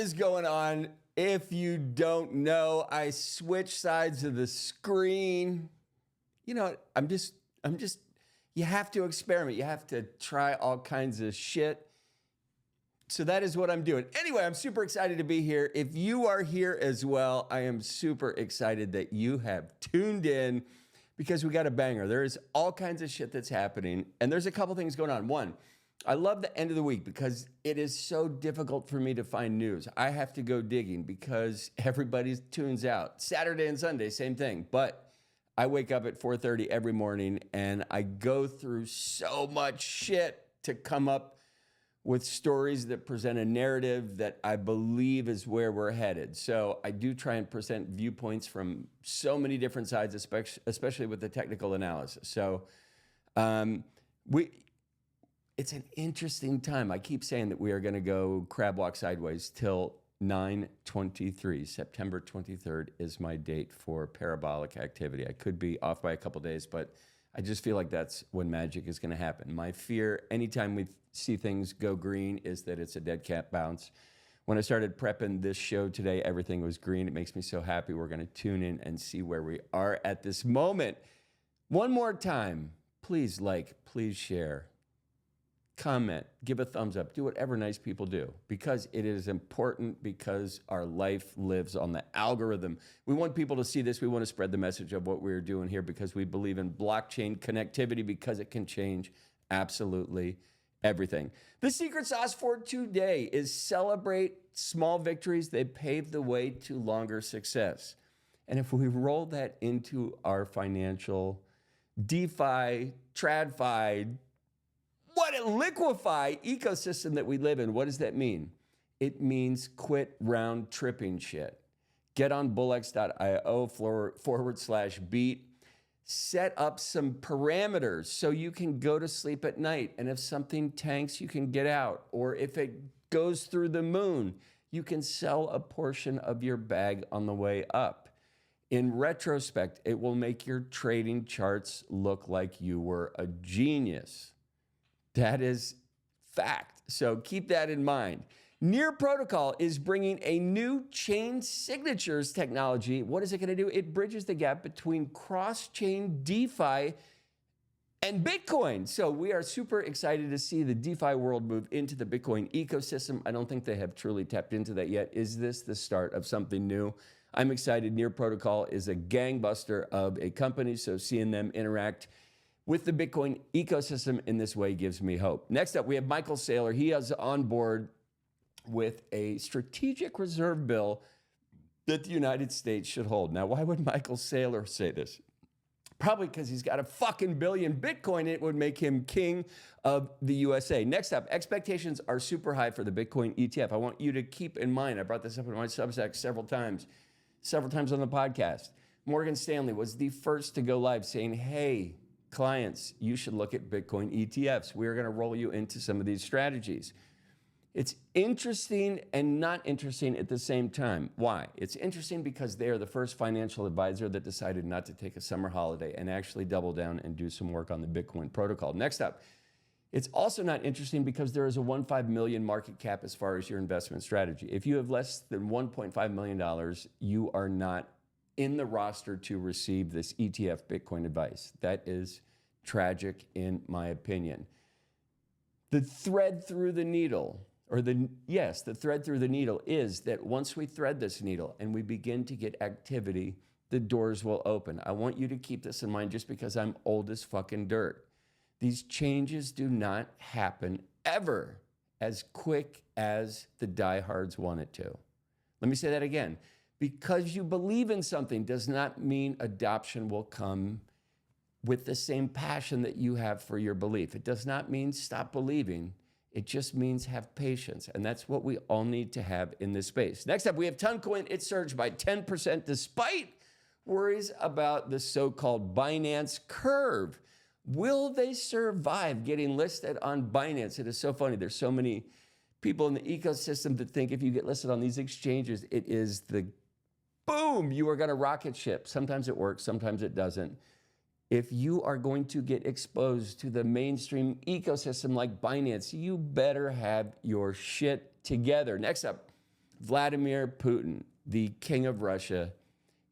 is going on? If you don't know, I switched sides of the screen. You know, I'm just, you have to experiment. You have to try all kinds of shit. So that is what I'm doing. Anyway, I'm super excited to be here. If you are here as well, I am super excited that you have tuned in because we got a banger. There is all kinds of shit that's happening, and there's a couple things going on. One, I love the end of the week because it is so difficult for me to find news. I have to go digging because everybody tunes out. Saturday and Sunday, same thing. But I wake up at 4:30 every morning and I go through so much shit to come up with stories that present a narrative that I believe is where we're headed. So I do try and present viewpoints from so many different sides, especially with the technical analysis. So it's an interesting time. I keep saying that we are going to go crab walk sideways till 9/23. September 23rd is my date for parabolic activity. I could be off by a couple days, but I just feel like that's when magic is going to happen. My fear, anytime we see things go green, is that it's a dead cat bounce. When I started prepping this show today, everything was green. It makes me so happy. We're going to tune in and see where we are at this moment. One more time, please like, please share, comment, give a thumbs up, do whatever nice people do, because it is important, because our life lives on the algorithm. We want people to see this. We want to spread the message of what we're doing here because we believe in blockchain connectivity because it can change absolutely everything. The secret sauce for today is celebrate small victories. They pave the way to longer success. And if we roll that into our financial DeFi, TradFi, what a liquefy ecosystem that we live in, what does that mean? It means quit round tripping shit. Get on bullx.io/beat. Set up some parameters so you can go to sleep at night. And if something tanks, you can get out. Or if it goes through the moon, you can sell a portion of your bag on the way up. In retrospect, it will make your trading charts look like you were a genius. That is fact. So keep that in mind. Near Protocol is bringing a new chain signatures technology. What is it going to do? It bridges the gap between cross-chain DeFi and Bitcoin. So we are super excited to see the DeFi world move into the Bitcoin ecosystem. I don't think they have truly tapped into that yet. Is this the start of something new? I'm excited. Near Protocol is a gangbuster of a company, so seeing them interact with the Bitcoin ecosystem in this way gives me hope. Next up, we have Michael Saylor. He is on board with a strategic reserve bill that the United States should hold. Now, why would Michael Saylor say this? Probably because he's got a fucking billion Bitcoin. It would make him king of the USA. Next up, expectations are super high for the Bitcoin ETF. I want you to keep in mind, I brought this up in my Substack several times on the podcast. Morgan Stanley was the first to go live saying, hey, clients, you should look at Bitcoin ETFs. We're going to roll you into some of these strategies. It's interesting and not interesting at the same time. Why? It's interesting because they are the first financial advisor that decided not to take a summer holiday and actually double down and do some work on the Bitcoin protocol. Next up, it's also not interesting because there is a 1.5 million market cap as far as your investment strategy. If you have less than $1.5 million, you are not in the roster to receive this ETF Bitcoin advice. That is tragic in my opinion. The thread through the needle, the thread through the needle is that once we thread this needle and we begin to get activity, the doors will open. I want you to keep this in mind just because I'm old as fucking dirt. These changes do not happen ever as quick as the diehards want it to. Let me say that again. Because you believe in something does not mean adoption will come with the same passion that you have for your belief. It does not mean stop believing. It just means have patience. And that's what we all need to have in this space. Next up, we have Toncoin. It surged by 10% despite worries about the so-called Binance curve. Will they survive getting listed on Binance? It is so funny. There's so many people in the ecosystem that think if you get listed on these exchanges, it is the boom, you are going to rocket ship. Sometimes it works, sometimes it doesn't. If you are going to get exposed to the mainstream ecosystem like Binance, you better have your shit together. Next up, Vladimir Putin, the king of Russia,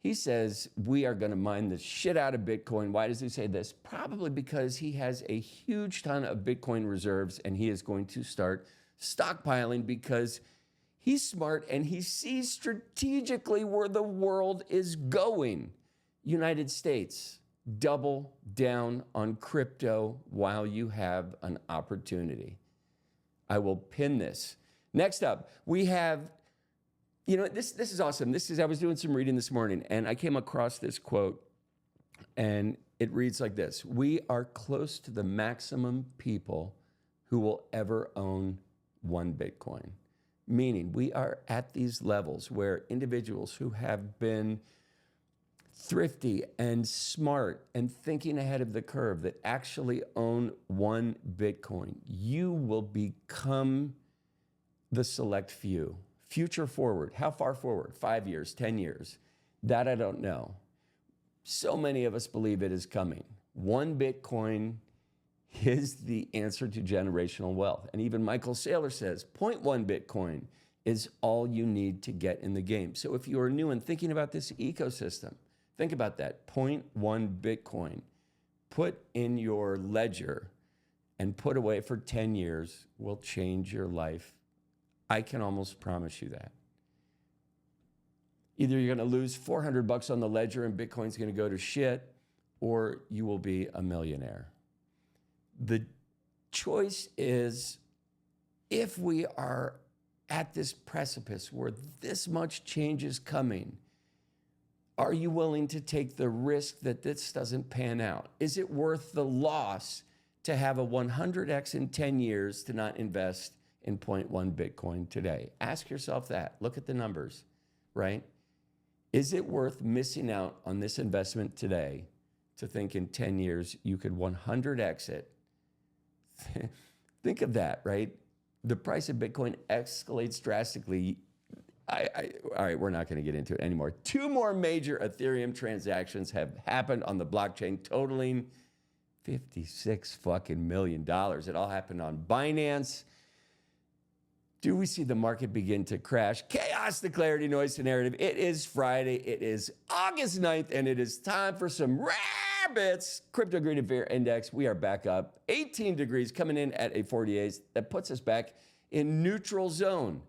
he says we are going to mine the shit out of Bitcoin. Why does he say this? Probably because he has a huge ton of Bitcoin reserves and he is going to start stockpiling because he's smart and he sees strategically where the world is going. United States, double down on crypto while you have an opportunity. I will pin this. Next up, we have, this is awesome. I was doing some reading this morning and I came across this quote and it reads like this: we are close to the maximum people who will ever own one Bitcoin. Meaning we are at these levels where individuals who have been thrifty and smart and thinking ahead of the curve that actually own one Bitcoin, you will become the select few. Future forward. How far forward? 5 years, 10 years? That I don't know. So many of us believe it is coming. One Bitcoin is the answer to generational wealth. And even Michael Saylor says 0.1 Bitcoin is all you need to get in the game. So if you are new and thinking about this ecosystem, think about that. 0.1 Bitcoin. Put in your ledger and put away for 10 years will change your life. I can almost promise you that. Either you're going to lose $400 on the ledger and Bitcoin's going to go to shit, or you will be a millionaire. The choice is, if we are at this precipice where this much change is coming, are you willing to take the risk that this doesn't pan out? Is it worth the loss to have a 100x in 10 years to not invest in 0.1 Bitcoin today? Ask yourself that. Look at the numbers, right? Is it worth missing out on this investment today to think in 10 years you could 100x it? Think of that, right? The price of Bitcoin escalates drastically. All right, we're not going to get into it anymore. 2 more major Ethereum transactions have happened on the blockchain, totaling $56 fucking million. It all happened on Binance. Do we see the market begin to crash? Chaos, the clarity, noise, the narrative. It is Friday. It is August 9th, and it is time for some rabbits. Crypto Greed and Fear Index. We are back up 18 degrees, coming in at a 48. That puts us back in neutral zone.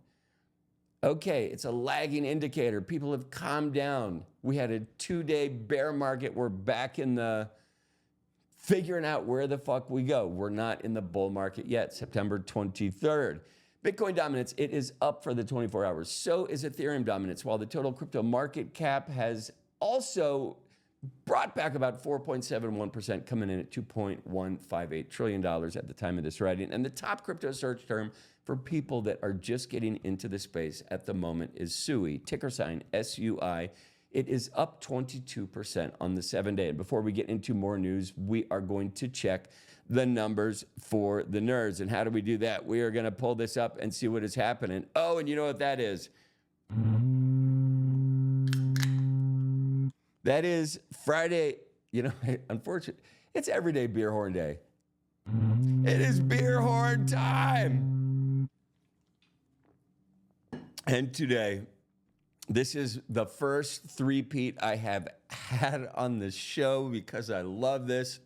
Okay, it's a lagging indicator. People have calmed down. We had a 2-day bear market. We're back in the figuring out where the fuck we go. We're not in the bull market yet. September 23rd. Bitcoin dominance, it is up for the 24 hours. So is Ethereum dominance, while the total crypto market cap has also brought back about 4.71%, coming in at $2.158 trillion at the time of this writing. And the top crypto search term for people that are just getting into the space at the moment is SUI, ticker sign SUI. It is up 22% on the 7-day. And before we get into more news, we are going to check the numbers for the nerds. And how do we do that? We are going to pull this up and see what is happening. Oh, and you know what that is? That is Friday. Unfortunately, it's everyday beer horn day. It is beer horn time. And today, this is the first three-peat I have had on the show because I love this.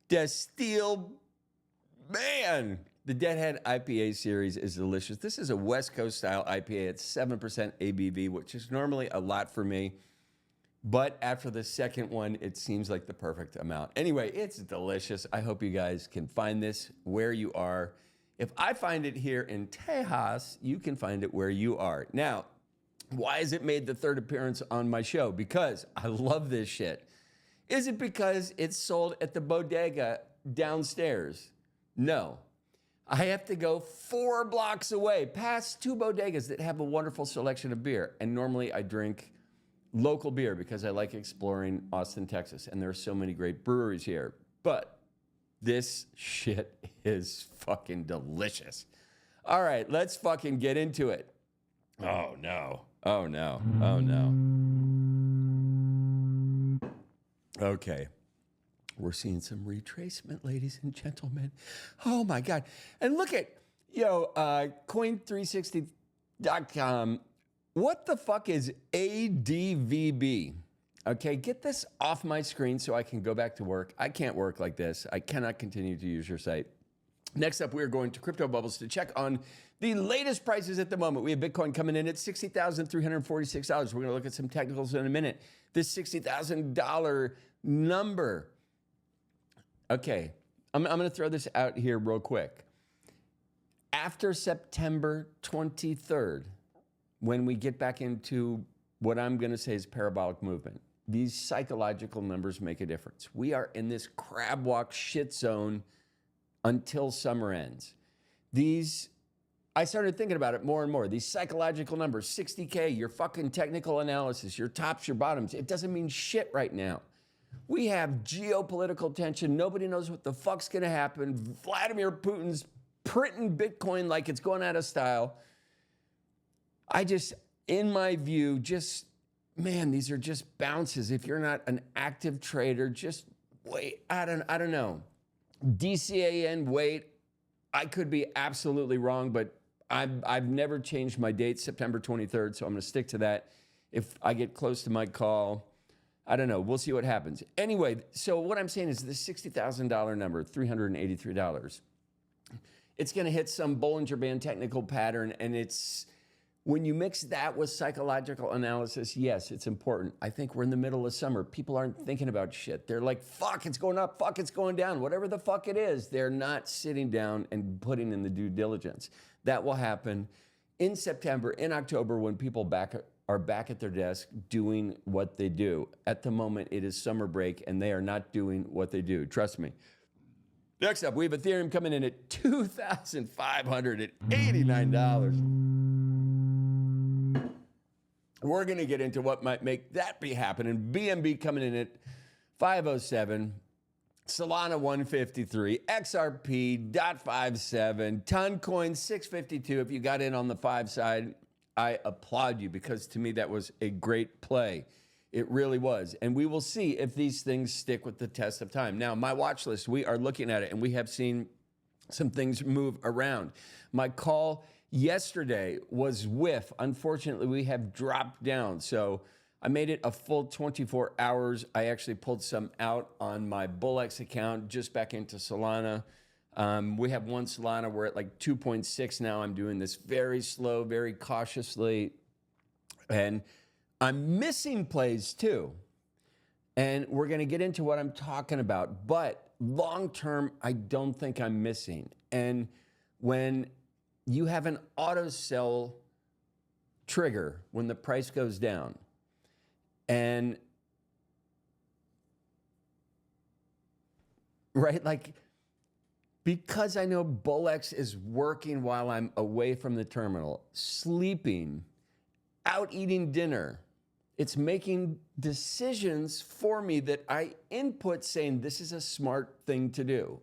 Distill, man, the Deadhead IPA series is delicious. This is a West Coast style IPA. It's 7% ABV, which is normally a lot for me. But after the second one, it seems like the perfect amount. Anyway, it's delicious. I hope you guys can find this where you are. If I find it here in Tejas, you can find it where you are. Now, why has it made the third appearance on my show? Because I love this shit. Is it because it's sold at the bodega downstairs? No. I have to go 4 blocks away, past 2 bodegas that have a wonderful selection of beer. And normally I drink local beer because I like exploring Austin, Texas. And there are so many great breweries here. But this shit is fucking delicious. All right, let's fucking get into it. Oh, no. Oh, no. Oh, no. Okay. We're seeing some retracement, ladies and gentlemen. Oh, my God. And look at, Coin360 What the fuck is ADVB? Okay, get this off my screen so I can go back to work. I can't work like this. I cannot continue to use your site. Next up, we're going to Crypto Bubbles to check on the latest prices at the moment. We have Bitcoin coming in at $60,346. We're going to look at some technicals in a minute. This $60,000 number. Okay, I'm going to throw this out here real quick. After September 23rd, when we get back into what I'm going to say is parabolic movement, these psychological numbers make a difference. We are in this crab walk shit zone until summer ends. I started thinking about it more and more. These psychological numbers, 60K, your fucking technical analysis, your tops, your bottoms, it doesn't mean shit right now. We have geopolitical tension. Nobody knows what the fuck's gonna happen. Vladimir Putin's printing Bitcoin like it's going out of style. In my view, man, these are just bounces. If you're not an active trader, just wait. I don't know. DCAN, wait. I could be absolutely wrong, but I've never changed my date, September 23rd, so I'm going to stick to that. If I get close to my call, I don't know. We'll see what happens. Anyway, so what I'm saying is the $60,000 number, $383, it's going to hit some Bollinger Band technical pattern, and when you mix that with psychological analysis, yes, it's important. I think we're in the middle of summer. People aren't thinking about shit. They're like, fuck, it's going up, fuck, it's going down. Whatever the fuck it is, they're not sitting down and putting in the due diligence. That will happen in September, in October, when people are back at their desk doing what they do. At the moment, it is summer break, and they are not doing what they do. Trust me. Next up, we have Ethereum coming in at $2,589. We're going to get into what might make that be happening. BNB coming in at 507. Solana 153. XRP .57. Toncoin 652. If you got in on the 5 side, I applaud you, because to me that was a great play. It really was. And we will see if these things stick with the test of time. Now, my watch list, we are looking at it, and we have seen some things move around. My call yesterday was whiff. Unfortunately, we have dropped down. So I made it a full 24 hours. I actually pulled some out on my BullX account, just back into Solana. We have one Solana. We're at like 2.6 now. I'm doing this very slow, very cautiously. And I'm missing plays too. And we're going to get into what I'm talking about. But long term, I don't think I'm missing. And when you have an auto sell trigger when the price goes down, and right, like, because I know BullX is working while I'm away from the terminal, sleeping, out eating dinner, it's making decisions for me that I input saying this is a smart thing to do.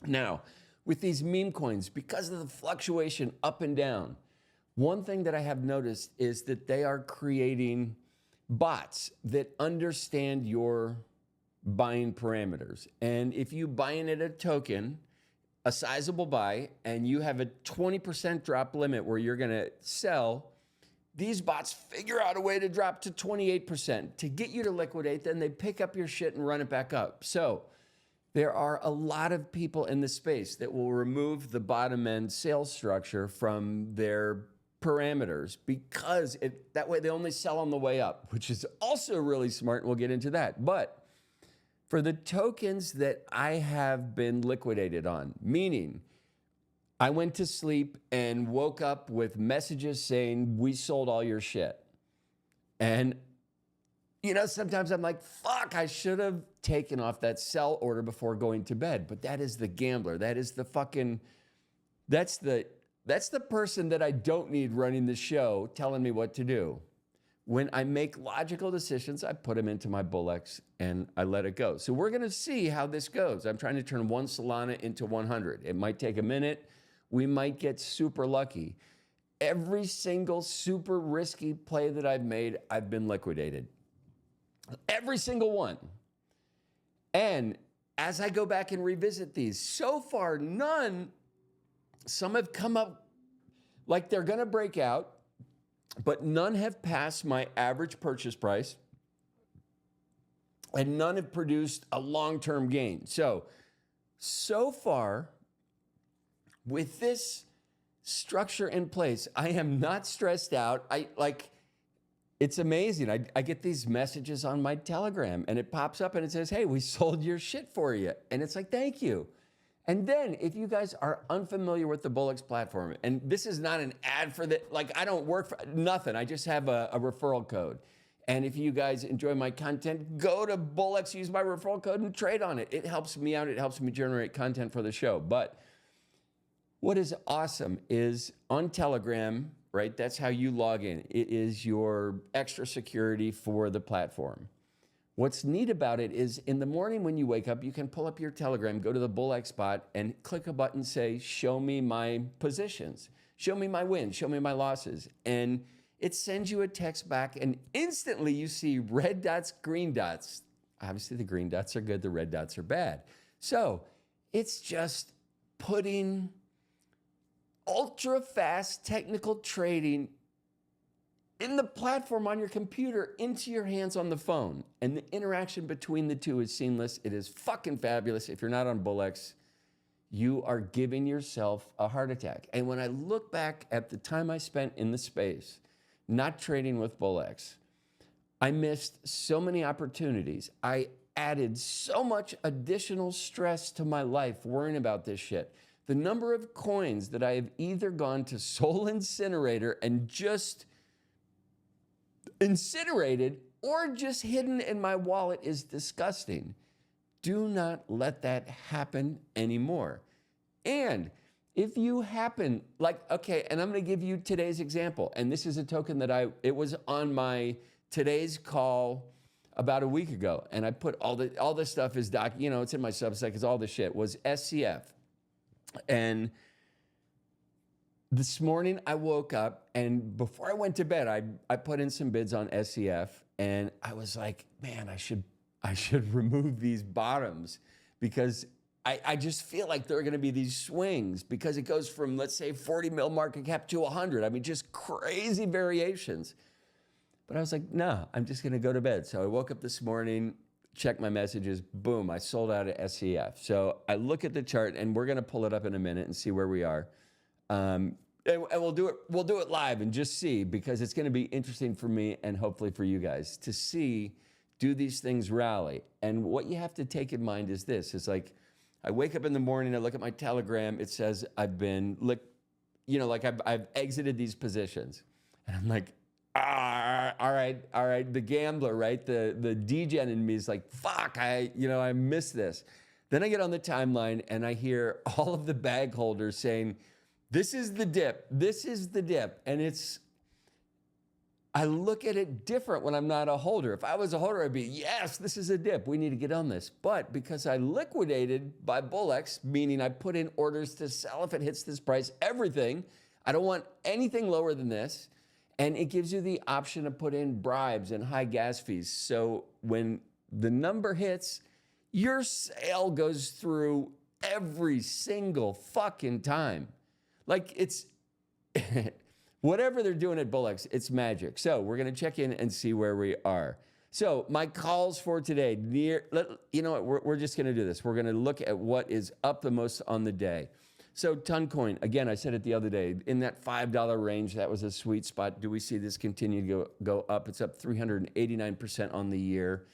Now, with these meme coins, because of the fluctuation up and down, one thing that I have noticed is that they are creating bots that understand your buying parameters. And if you buy in at a token, a sizable buy, and you have a 20% drop limit where you're going to sell, these bots figure out a way to drop to 28% to get you to liquidate. Then they pick up your shit and run it back up. So there are a lot of people in the space that will remove the bottom end sales structure from their parameters, because that way they only sell on the way up, which is also really smart. And we'll get into that. But for the tokens that I have been liquidated on, meaning I went to sleep and woke up with messages saying, we sold all your shit. And, sometimes I'm like, fuck, I should have taken off that sell order before going to bed. But that is the gambler. That is the fucking, that's the person that I don't need running the show telling me what to do. When I make logical decisions, I put them into my BullX and I let it go. So we're going to see how this goes. I'm trying to turn one Solana into 100. It might take a minute. We might get super lucky. Every single super risky play that I've made, I've been liquidated. Every single one. And as I go back and revisit these, so far none, some have come up like they're going to break out. but none have passed my average purchase price, and none have produced a long-term gain. So far, with this structure in place, I am not stressed out. It's amazing. I get these messages on my Telegram, and it pops up and it says, hey, we sold your shit for you. And it's like, thank you. And then if you guys are unfamiliar with the Bullocks platform, and this is not an ad for that, like I don't work for nothing. I just have a referral code. And if you guys enjoy my content, go to Bullocks, use my referral code and trade on it. It helps me out. It helps me generate content for the show. But what is awesome is on Telegram, right? That's how you log in. It is your extra security for the platform. What's neat about it is in the morning when you wake up, you can pull up your Telegram, go to the Bullocks spot, and click a button, say, show me my positions, show me my wins, show me my losses. And it sends you a text back, and instantly you see red dots, green dots. Obviously, the green dots are good, the red dots are bad. So it's just putting ultra fast technical trading in the platform on your computer into your hands on the phone. And the interaction between the two is seamless. It is fucking fabulous. If you're not on Bullocks, you are giving yourself a heart attack. And when I look back at the time I spent in the space, not trading with Bullocks, I missed so many opportunities. I added so much additional stress to my life worrying about this shit. The number of coins that I have either gone to Soul Incinerator and just incinerated or just hidden in my wallet is disgusting. Do not let that happen anymore. And if you happen, okay, and I'm gonna give you today's example, and this is a token that it was on my today's call about a week ago, and I put all the stuff is it's in my Substack, it's all the shit, was SCF. And this morning I woke up, and before I went to bed, I put in some bids on SCF, and I was like, man, I should remove these bottoms because I just feel like there are going to be these swings because it goes from, let's say, 40 mil market cap to 100. I mean, just crazy variations. But I was like, no, I'm just going to go to bed. So I woke up this morning, checked my messages, boom, I sold out at SCF. So I look at the chart, and we're going to pull it up in a minute and see where we are. And we'll do it live and just see, because it's going to be interesting for me and hopefully for you guys to see, do these things rally? And what you have to take in mind is this, is like, I wake up in the morning, I look at my Telegram, it says I've been, I've exited these positions. And I'm like, all right, the gambler, right? The degen in me is like, fuck, I missed this. Then I get on the timeline and I hear all of the bag holders saying, this is the dip, this is the dip. And I look at it different when I'm not a holder. If I was a holder, I'd be, yes, this is a dip, we need to get on this. But because I liquidated by Bullocks, meaning I put in orders to sell if it hits this price, everything, I don't want anything lower than this. And it gives you the option to put in bribes and high gas fees. So when the number hits, your sale goes through every single fucking time. Like it's, whatever they're doing at Bullocks, it's magic. So we're gonna check in and see where we are. So my calls for today, we're just gonna do this. We're gonna look at what is up the most on the day. So Toncoin, again, I said it the other day, in that $5 range, that was a sweet spot. Do we see this continue to go up? It's up 389% on the year.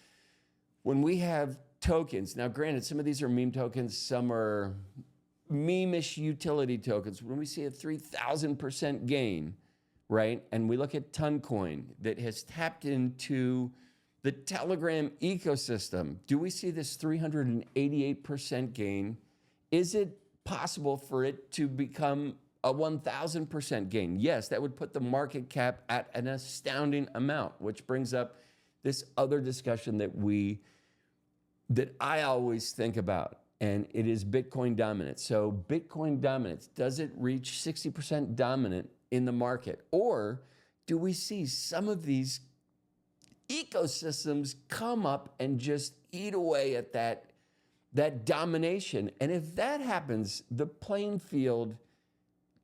When we have tokens, now granted, some of these are meme tokens, some are meme-ish utility tokens. When we see a 3,000% gain, right? And we look at Toncoin that has tapped into the Telegram ecosystem. Do we see this 388% gain? Is it possible for it to become a 1,000% gain? Yes, that would put the market cap at an astounding amount, which brings up this other discussion that I always think about, and it is Bitcoin dominance. So Bitcoin dominance, does it reach 60% dominant in the market? Or do we see some of these ecosystems come up and just eat away at that domination? And if that happens, the playing field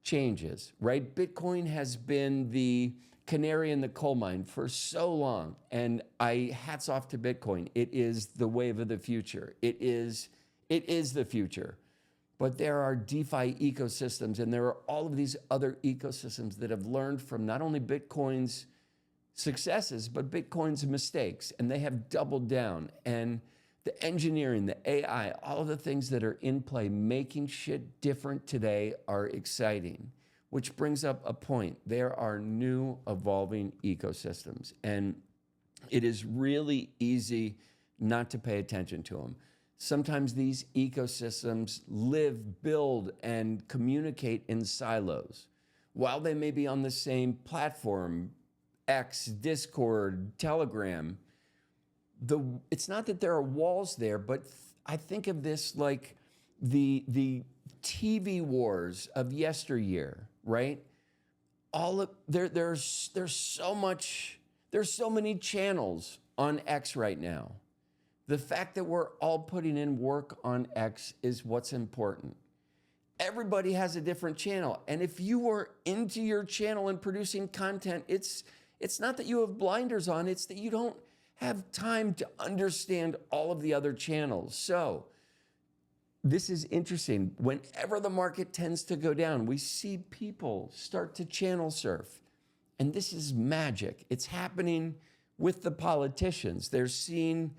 changes, right? Bitcoin has been the canary in the coal mine for so long. And hats off to Bitcoin. It is the wave of the future. It is the future. But there are DeFi ecosystems, and there are all of these other ecosystems that have learned from not only Bitcoin's successes, but Bitcoin's mistakes, and they have doubled down. And the engineering, the AI, all of the things that are in play, making shit different today are exciting, which brings up a point. There are new evolving ecosystems, and it is really easy not to pay attention to them. Sometimes these ecosystems live, build, and communicate in silos. While they may be on the same platform, X, Discord, Telegram, it's not that there are walls there, but I think of this like the TV wars of yesteryear, right? There's so many channels on X right now. The fact that we're all putting in work on X is what's important. Everybody has a different channel. And if you are into your channel and producing content, it's not that you have blinders on, it's that you don't have time to understand all of the other channels. So this is interesting. Whenever the market tends to go down, we see people start to channel surf. And this is magic. It's happening with the politicians. They're seeing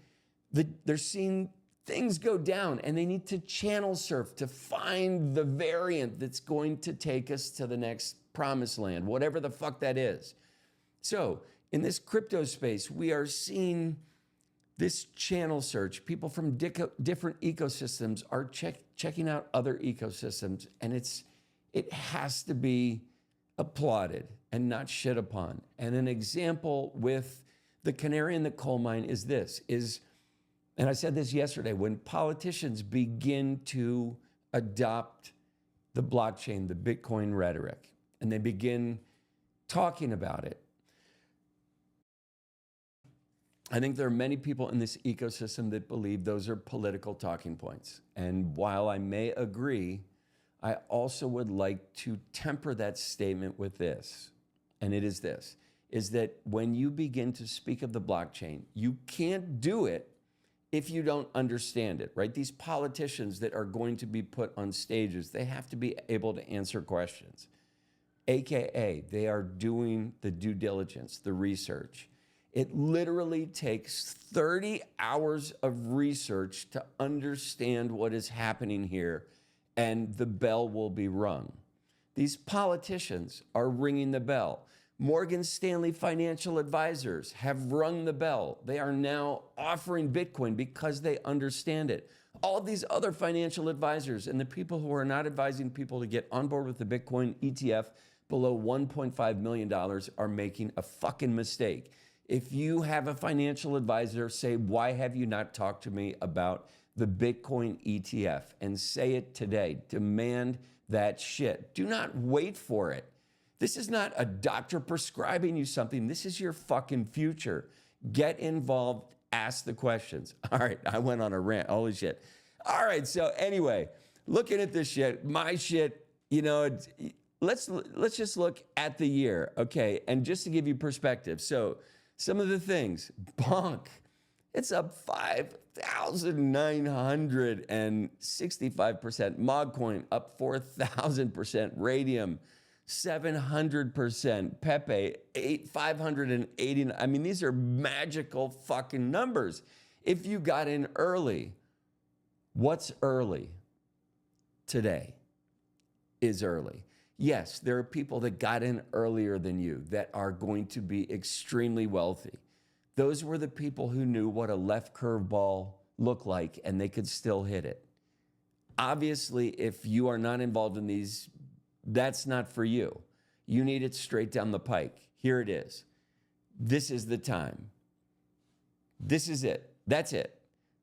things go down, and they need to channel surf to find the variant that's going to take us to the next promised land, whatever the fuck that is. So in this crypto space, we are seeing this channel search. People from different ecosystems are checking out other ecosystems, and it has to be applauded and not shit upon. And an example with the canary in the coal mine is this, and I said this yesterday, when politicians begin to adopt the blockchain, the Bitcoin rhetoric, and they begin talking about it, I think there are many people in this ecosystem that believe those are political talking points. And while I may agree, I also would like to temper that statement with this, and it is this, is that when you begin to speak of the blockchain, you can't do it if you don't understand it, right? These politicians that are going to be put on stages, they have to be able to answer questions, AKA they are doing the due diligence, the research. It literally takes 30 hours of research to understand what is happening here, and the bell will be rung. These politicians are ringing the bell. Morgan Stanley financial advisors have rung the bell. They are now offering Bitcoin because they understand it. All these other financial advisors and the people who are not advising people to get on board with the Bitcoin ETF below $1.5 million are making a fucking mistake. If you have a financial advisor, say, why have you not talked to me about the Bitcoin ETF? And say it today. Demand that shit. Do not wait for it. This is not a doctor prescribing you something. This is your fucking future. Get involved. Ask the questions. All right, I went on a rant. Holy shit. All right, so anyway, looking at this shit, my shit, let's just look at the year, okay? And just to give you perspective, so some of the things, bonk, it's up 5,965%. Mogcoin up 4,000%. Radium 700%. Pepe 580. I mean, these are magical fucking numbers. If you got in early, what's early? Today is early. Yes, there are people that got in earlier than you that are going to be extremely wealthy. Those were the people who knew what a left curveball looked like, and they could still hit it. Obviously, if you are not involved in these, that's not for you. You need it straight down the pike. Here it is. This is the time. This is it. That's it.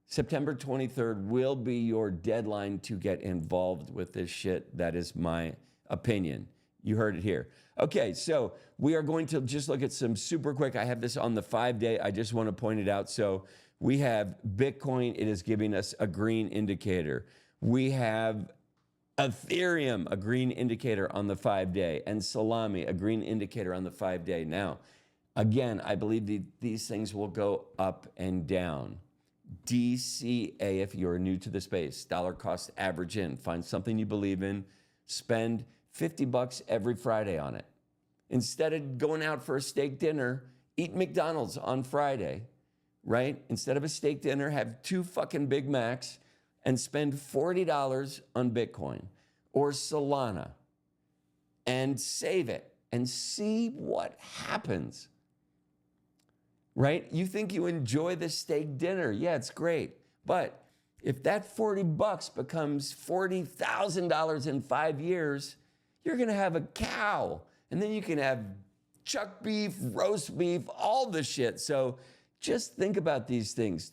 September 23rd will be your deadline to get involved with this shit. That is my opinion. You heard it here. Okay, so we are going to just look at some super quick. I have this on the 5-day. I just want to point it out. So we have Bitcoin. It is giving us a green indicator. We have Ethereum, a green indicator on the 5-day, and salami, a green indicator on the 5-day. Now, again, I believe these things will go up and down. DCA, if you're new to the space, dollar cost average in. Find something you believe in, spend $50 every Friday on it. Instead of going out for a steak dinner, eat McDonald's on Friday, right? Instead of a steak dinner, have 2 fucking Big Macs and spend $40 on Bitcoin or Solana and save it and see what happens, right? You think you enjoy the steak dinner. Yeah, it's great. But if that $40 becomes $40,000 in 5 years, you're gonna have a cow. And then you can have chuck beef, roast beef, all the shit. So just think about these things.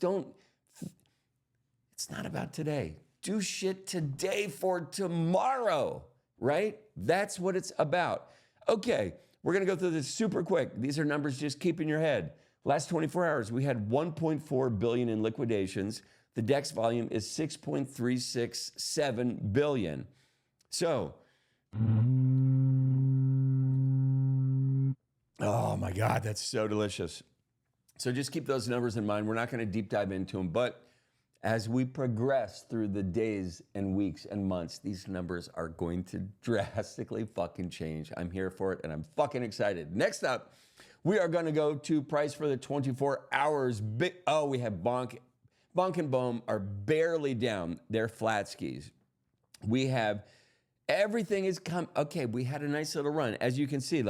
It's not about today. Do shit today for tomorrow, right? That's what it's about. Okay, we're gonna go through this super quick. These are numbers just keep in your head. Last 24 hours, we had 1.4 billion in liquidations. The DEX volume is 6.367 billion. So, oh my God, that's so delicious. So just keep those numbers in mind. We're not gonna deep dive into them, but as we progress through the days and weeks and months, these numbers are going to drastically fucking change. I'm here for it and I'm fucking excited. Next up, we are gonna go to price for the 24 hours. We have Bonk and Bohm are barely down. They're flat skis. We have, everything is okay, we had a nice little run. As you can see,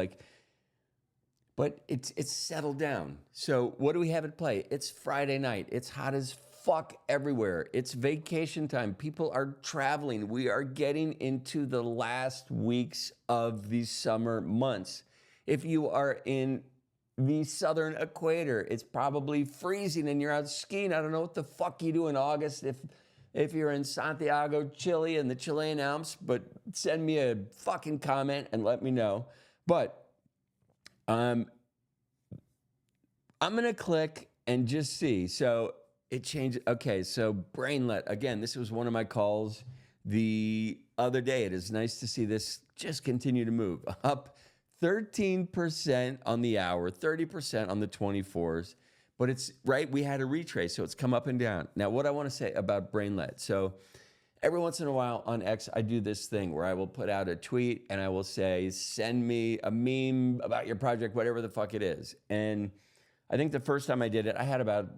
but it's settled down. So what do we have at play? It's Friday night. It's hot as fuck everywhere. It's vacation time. People are traveling. We are getting into the last weeks of the summer months. If you are in the southern equator, it's probably freezing and you're out skiing. I don't know what the fuck you do in August if you're in Santiago, Chile, in the Chilean Alps, but send me a fucking comment and let me know. But I'm gonna click and just see. So it changed. Okay, so Brainlet, again, this was one of my calls the other day. It is nice to see this just continue to move. Up 13% on the hour, 30% on the 24s. But it's, right, we had a retrace, so it's come up and down. Now, what I want to say about Brainlet. So every once in a while on X, I do this thing where I will put out a tweet and I will say, send me a meme about your project, whatever the fuck it is. And I think the first time I did it, I had about,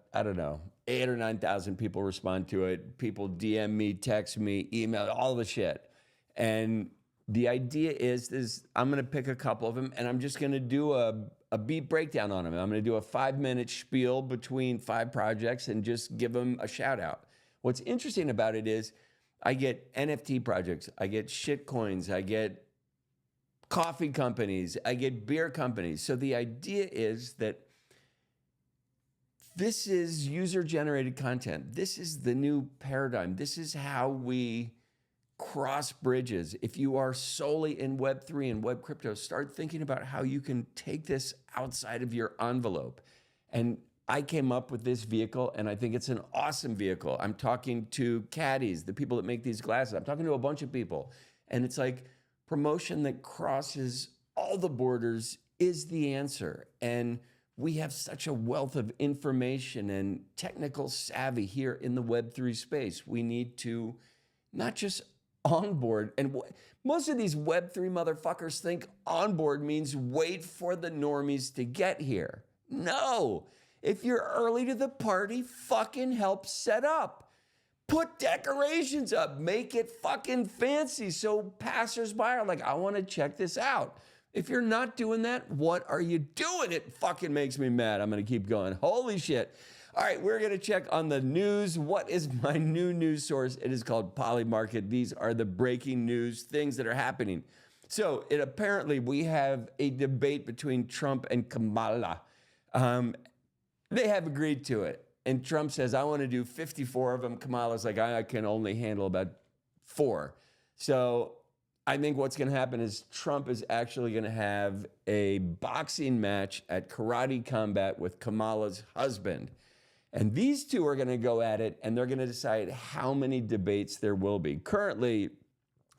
8,000 or 9,000 people respond to it. People DM me, text me, email, all the shit. And the idea is I'm gonna pick a couple of them and I'm just gonna do a beat breakdown on them. I'm gonna do a 5-minute spiel between 5 projects and just give them a shout out. What's interesting about it is I get NFT projects, I get shit coins, I get coffee companies, I get beer companies. So the idea is that this is user-generated content. This is the new paradigm. This is how we cross bridges. If you are solely in Web3 and Web crypto, start thinking about how you can take this outside of your envelope. And I came up with this vehicle, and I think it's an awesome vehicle. I'm talking to caddies, the people that make these glasses. I'm talking to a bunch of people. And it's like promotion that crosses all the borders is the answer. And we have such a wealth of information and technical savvy here in the Web3 space. We need to not just onboard, and most of these Web3 motherfuckers think onboard means wait for the normies to get here. No, if you're early to the party, fucking help set up. Put decorations up, make it fucking fancy so passersby are like, I wanna check this out. If you're not doing that, what are you doing? It fucking makes me mad. I'm gonna keep going. Holy shit. All right, we're gonna check on the news. What is my new news source? It is called Polymarket. These are the breaking news, things that are happening. So apparently we have a debate between Trump and Kamala. They have agreed to it. And Trump says, I wanna do 54 of them. Kamala's like, I can only handle about 4. So I think what's going to happen is Trump is actually going to have a boxing match at Karate Combat with Kamala's husband. And these two are going to go at it, and they're going to decide how many debates there will be. Currently,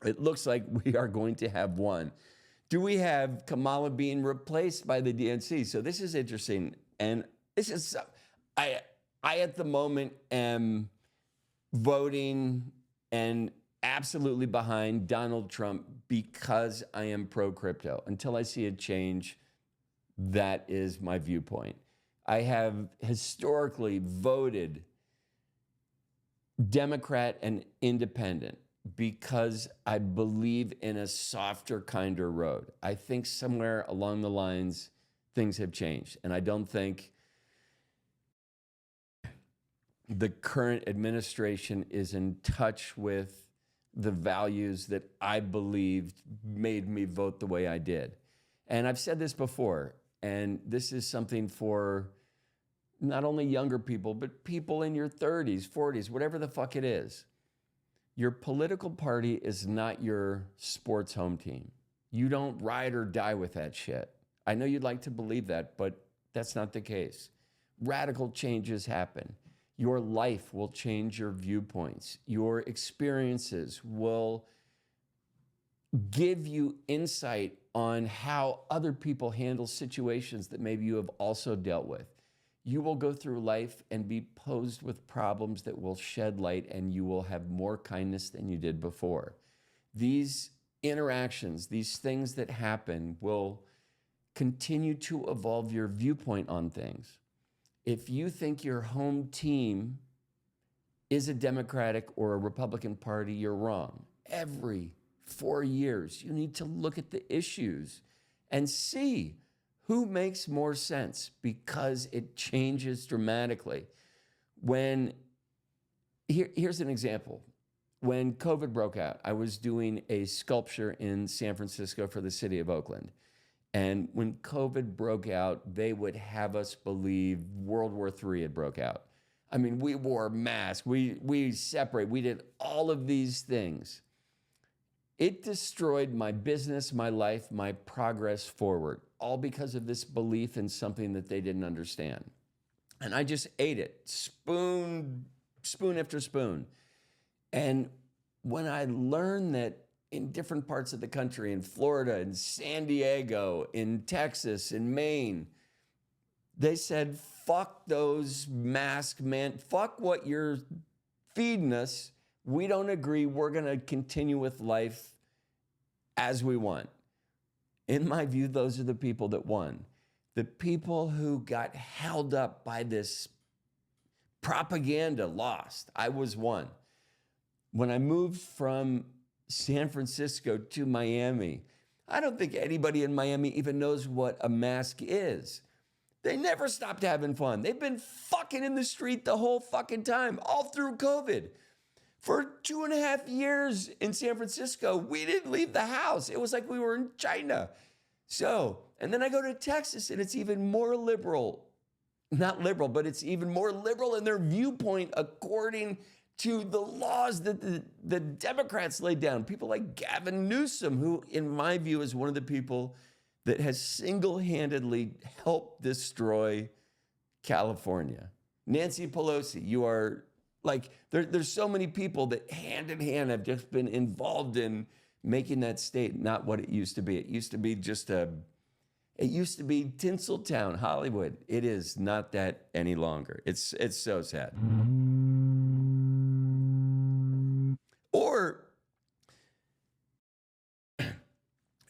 It looks like we are going to have one. Do we have Kamala being replaced by the DNC? So this is interesting. And this is, I at the moment am voting and absolutely behind Donald Trump because I am pro crypto. Until I see a change, that is my viewpoint. I have historically voted Democrat and independent because I believe in a softer, kinder road. I think somewhere along the lines, things have changed. And I don't think the current administration is in touch with the values that I believed made me vote the way I did. And I've said this before, and this is something for not only younger people, but people in your 30s, 40s, whatever the fuck it is. Your political party is not your sports home team. You don't ride or die with that shit. I know you'd like to believe that, but that's not the case. Radical changes happen. Your life will change your viewpoints. Your experiences will give you insight on how other people handle situations that maybe you have also dealt with. You will go through life and be posed with problems that will shed light, and you will have more kindness than you did before. These interactions, these things that happen, will continue to evolve your viewpoint on things. If you think your home team is a Democratic or a Republican Party, you're wrong. Every 4 years, you need to look at the issues and see who makes more sense, because it changes dramatically. Here's an example. When COVID broke out, I was doing a sculpture in San Francisco for the city of Oakland. And when COVID broke out, they would have us believe World War III had broke out. I mean, we wore masks, we separate, we did all of these things. It destroyed my business, my life, my progress forward, all because of this belief in something that they didn't understand. And I just ate it, spoon after spoon. And when I learned that in different parts of the country, in Florida, in San Diego, in Texas, in Maine, they said, fuck those mask men, fuck what you're feeding us. We don't agree. We're going to continue with life as we want. In my view, those are the people that won. The people who got held up by this propaganda lost. I was one. When I moved from San Francisco to Miami, I don't think anybody in Miami even knows what a mask is. They never stopped having fun. They've been fucking in the street the whole fucking time, all through COVID. For 2.5 years in San Francisco, we didn't leave the house. It was like we were in China. So, and then I go to Texas, and it's even more liberal. Not liberal, but it's even more liberal in their viewpoint according to the laws that the Democrats laid down. People like Gavin Newsom, who in my view is one of the people that has single-handedly helped destroy California. Nancy Pelosi, you are like, there's so many people that hand in hand have just been involved in making that state not what it used to be. It used to be Tinseltown, Hollywood. It is not that any longer. It's so sad. Or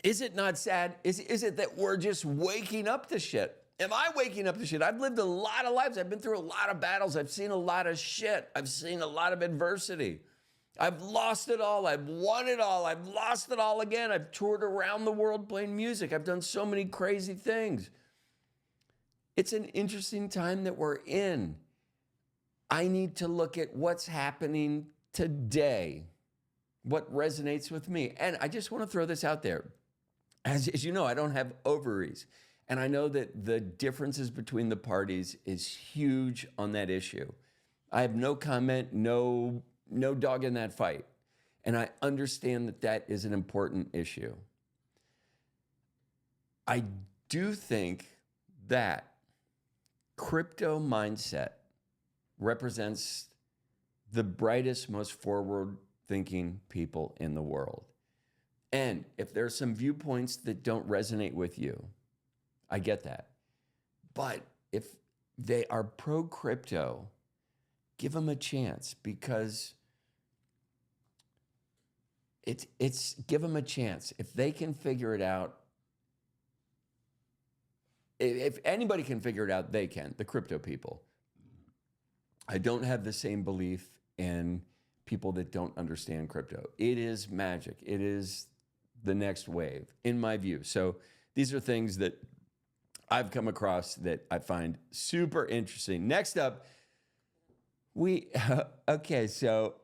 is it not sad? Is it that we're just waking up to shit? Am I waking up to shit? I've lived a lot of lives. I've been through a lot of battles. I've seen a lot of shit. I've seen a lot of adversity. I've lost it all. I've won it all. I've lost it all again. I've toured around the world playing music. I've done so many crazy things. It's an interesting time that we're in. I need to look at what's happening today, what resonates with me. And I just want to throw this out there. As you know, I don't have ovaries. And I know that the differences between the parties is huge on that issue. I have no comment, no dog in that fight. And I understand that that is an important issue. I do think that crypto mindset represents the brightest, most forward-thinking people in the world. And if there's some viewpoints that don't resonate with you, I get that. But if they are pro crypto, give them a chance, because it's give them a chance. If they can figure it out, if anybody can figure it out, they can, the crypto people. I don't have the same belief in people that don't understand crypto. It is magic. It is the next wave, in my view. So these are things that I've come across that I find super interesting. Next up, okay, so,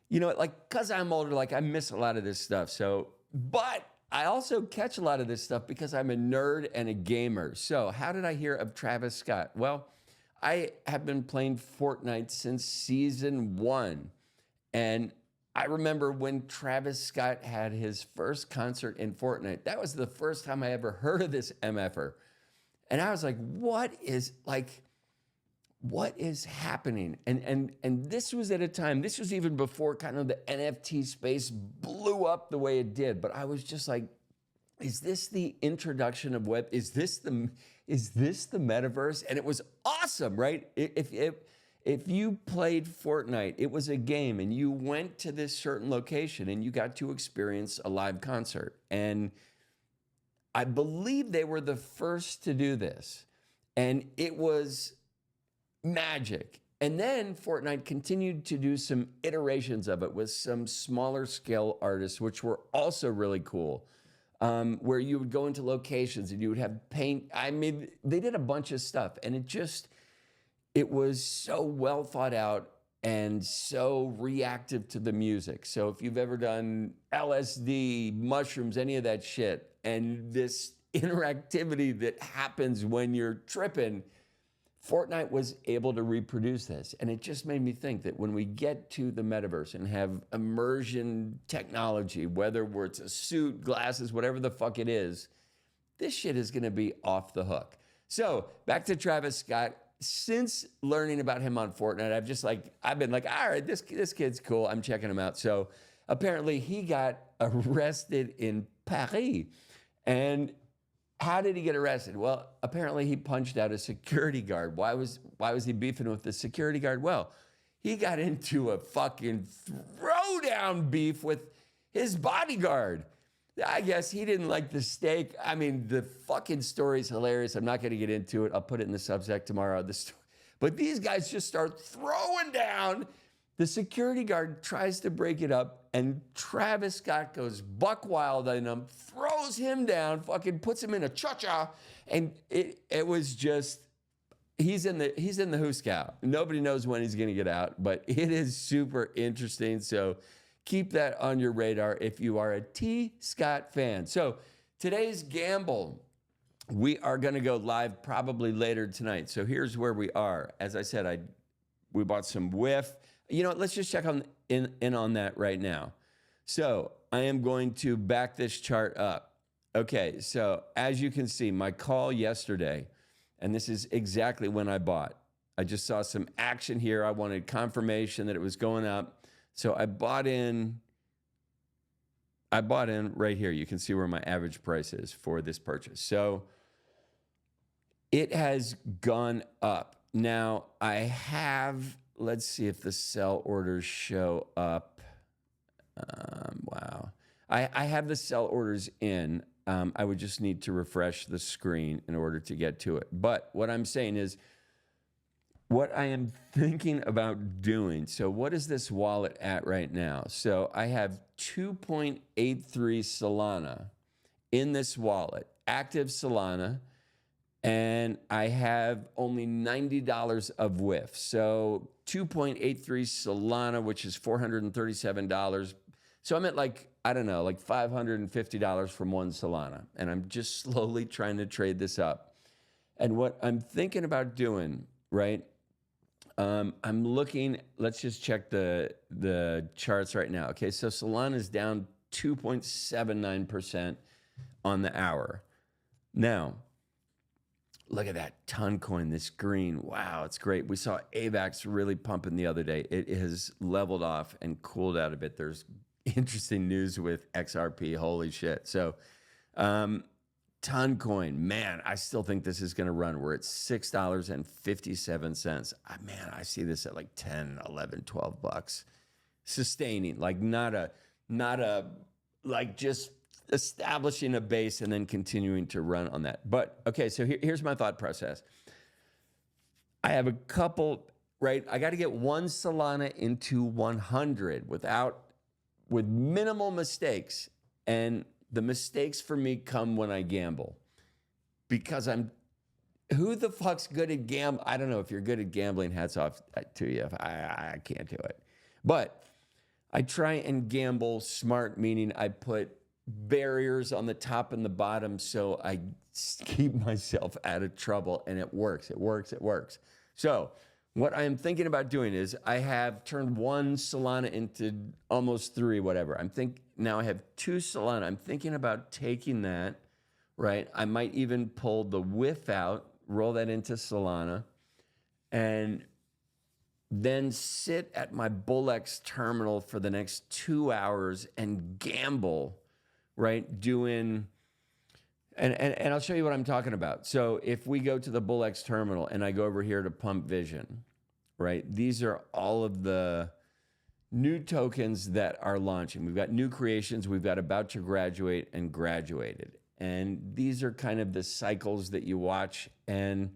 you know, like, because I'm older, like, I miss a lot of this stuff. So, but I also catch a lot of this stuff because I'm a nerd and a gamer. So how did I hear of Travis Scott? Well, I have been playing Fortnite since season 1. And I remember when Travis Scott had his first concert in Fortnite. That was the first time I ever heard of this MFer. And I was like, what is happening? And this was at a time, this was even before kind of the NFT space blew up the way it did. But I was just like, is this the introduction of web? Is this the metaverse? And it was awesome, right? If you played Fortnite, it was a game, and you went to this certain location and you got to experience a live concert. And I believe they were the first to do this, and it was magic. And then Fortnite continued to do some iterations of it with some smaller scale artists, which were also really cool, where you would go into locations and you would have paint. I mean, they did a bunch of stuff, and it was so well thought out and so reactive to the music. So if you've ever done LSD, mushrooms, any of that shit, and this interactivity that happens when you're tripping, Fortnite was able to reproduce this. And it just made me think that when we get to the metaverse and have immersion technology, whether it's a suit, glasses, whatever the fuck it is, this shit is gonna be off the hook. So back to Travis Scott. Since learning about him on Fortnite, I've been like, all right, this kid's cool. I'm checking him out. So apparently he got arrested in Paris. And how did he get arrested? Well, apparently he punched out a security guard. Why was he beefing with the security guard? Well, he got into a fucking throwdown beef with his bodyguard. I guess he didn't like the steak. I mean, the fucking story's hilarious. I'm not going to get into it. I'll put it in the Substack tomorrow. But these guys just start throwing down. The security guard tries to break it up, and Travis Scott goes buck wild on him, throws him down, fucking puts him in a cha-cha, and it was just, he's in the hooskow. Nobody knows when he's going to get out, but it is super interesting. So keep that on your radar if you are a T. Scott fan. So today's gamble, we are going to go live probably later tonight. So here's where we are. As I said, we bought some whiff. You know, let's just check in on that right now. So I am going to back this chart up. Okay, so as you can see, my call yesterday, and this is exactly when I bought. I just saw some action here. I wanted confirmation that it was going up. So I bought in right here. You can see where my average price is for this purchase. So it has gone up. Now I have, let's see if the sell orders show up. Wow. I have the sell orders in. I would just need to refresh the screen in order to get to it. But what I'm saying is, what I am thinking about doing, so what is this wallet at right now? So I have 2.83 Solana in this wallet, active Solana, and I have only $90 of whiff. So 2.83 Solana, which is $437. So I'm at like $550 from one Solana. And I'm just slowly trying to trade this up. And what I'm thinking about doing, right? I'm looking, let's just check the charts right now. Okay, so Solana is down 2.79% on the hour. Now, look at that ton coin, this green. Wow, it's great. We saw AVAX really pumping the other day. It has leveled off and cooled out a bit. There's interesting news with XRP. Holy shit. So, Toncoin, man, I still think this is going to run. We're at $6.57. Man, I see this at like 10, 11, 12 bucks. Sustaining, like not a, like just establishing a base and then continuing to run on that. But okay, so here's my thought process. I have a couple, right? I got to get one Solana into 100 with minimal mistakes. And the mistakes for me come when I gamble, because who the fuck's good at gambling? I don't know. If you're good at gambling, hats off to you. I can't do it. But I try and gamble smart, meaning I put barriers on the top and the bottom so I keep myself out of trouble, and it works. It works. So what I am thinking about doing is I have turned one Solana into almost 3, whatever. Now I have 2 Solana. I'm thinking about taking that, right? I might even pull the whiff out, roll that into Solana, and then sit at my BullX terminal for the next 2 hours and gamble, right? And I'll show you what I'm talking about. So if we go to the BullX terminal and I go over here to Pump Vision, right? These are all of the new tokens that are launching. We've got new creations. We've got about to graduate and graduated. And these are kind of the cycles that you watch. And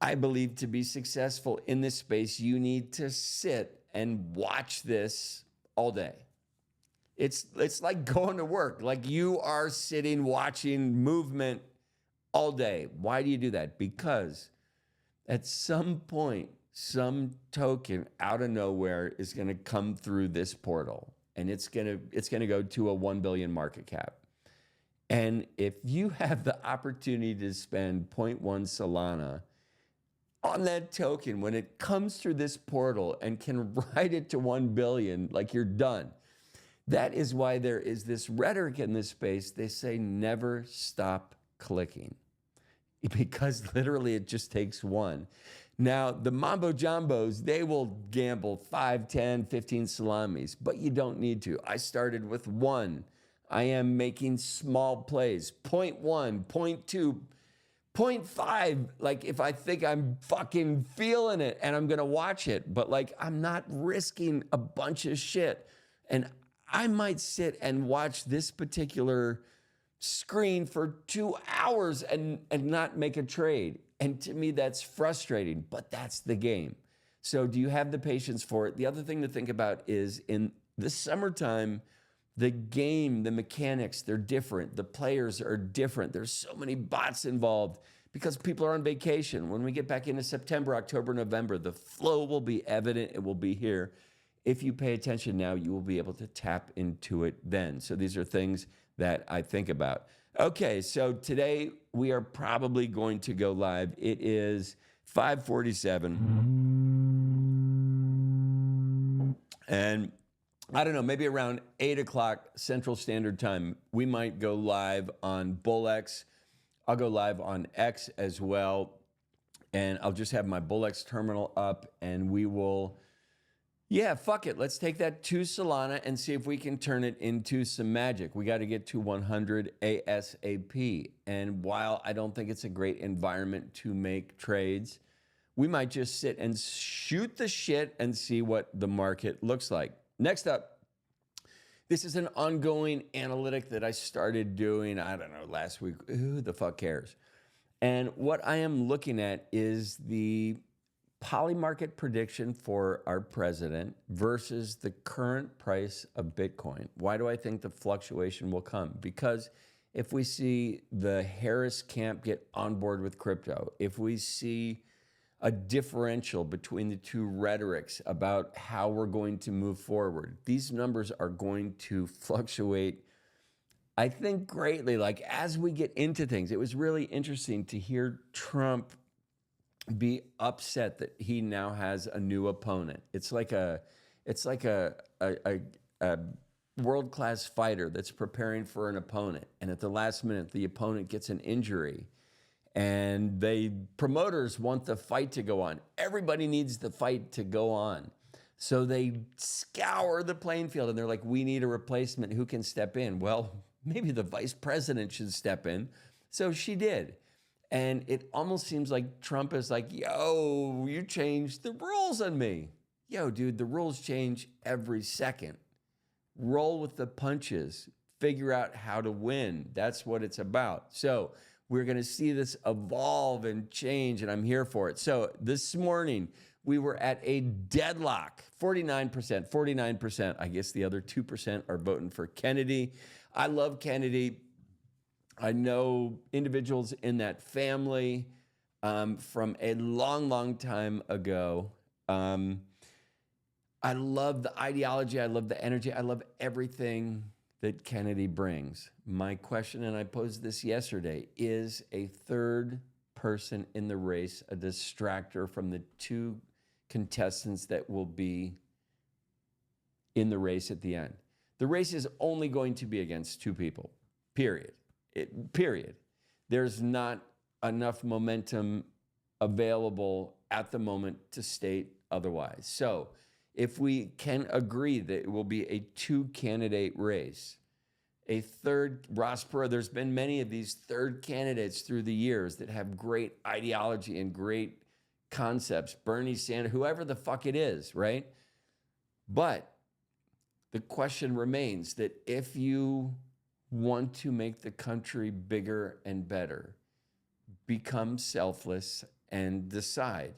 I believe to be successful in this space, you need to sit and watch this all day. It's like going to work. Like you are sitting watching movement all day. Why do you do that? Because at some point, some token out of nowhere is going to come through this portal, and it's going to go to a 1 billion market cap. And if you have the opportunity to spend 0.1 Solana on that token when it comes through this portal and can ride it to 1 billion, like you're done. That is why there is this rhetoric in this space. They say never stop clicking, because literally it just takes one. Now, the Mambo Jambos, they will gamble 5, 10, 15 salamis, but you don't need to. I started with 1. I am making small plays, 0.1, 0.2, 0.5, like if I think I'm fucking feeling it and I'm going to watch it, but like I'm not risking a bunch of shit. And I might sit and watch this particular screen for 2 hours and not make a trade. And to me, that's frustrating, but that's the game. So do you have the patience for it? The other thing to think about is in the summertime, the game, the mechanics, they're different. The players are different. There's so many bots involved because people are on vacation. When we get back into September, October, November, the flow will be evident. It will be here. If you pay attention now, you will be able to tap into it then. So these are things that I think about. Okay, so today we are probably going to go live. It is 5:47. And I don't know, maybe around 8 o'clock Central Standard Time, we might go live on BullX. I'll go live on X as well. And I'll just have my BullX terminal up and we will... Yeah, fuck it. Let's take that 2 Solana and see if we can turn it into some magic. We got to get to 100 ASAP. And while I don't think it's a great environment to make trades, we might just sit and shoot the shit and see what the market looks like. Next up, this is an ongoing analytic that I started doing, I don't know, last week. Who the fuck cares? And what I am looking at is the polymarket prediction for our president versus the current price of Bitcoin. Why do I think the fluctuation will come? Because if we see the Harris camp get on board with crypto, if we see a differential between the two rhetorics about how we're going to move forward, these numbers are going to fluctuate, I think, greatly. Like as we get into things, it was really interesting to hear Trump be upset that he now has a new opponent. It's like a world-class fighter that's preparing for an opponent, and at the last minute, the opponent gets an injury, and promoters want the fight to go on. Everybody needs the fight to go on. So they scour the playing field and they're like, we need a replacement. Who can step in? Well, maybe the vice president should step in. So she did. And it almost seems like Trump is like, yo, you changed the rules on me. Yo, dude, the rules change every second. Roll with the punches. Figure out how to win. That's what it's about. So we're going to see this evolve and change, and I'm here for it. So this morning, we were at a deadlock, 49%, 49%. I guess the other 2% are voting for Kennedy. I love Kennedy. I know individuals in that family from a long, long time ago. I love the ideology. I love the energy. I love everything that Kennedy brings. My question, and I posed this yesterday, is a third person in the race a distractor from the two contestants that will be in the race at the end? The race is only going to be against two people, period. Period. There's not enough momentum available at the moment to state otherwise. So if we can agree that it will be a two-candidate race, a third, Ross Perot, there's been many of these third candidates through the years that have great ideology and great concepts, Bernie Sanders, whoever the fuck it is, right? But the question remains that if you want to make the country bigger and better, become selfless and decide,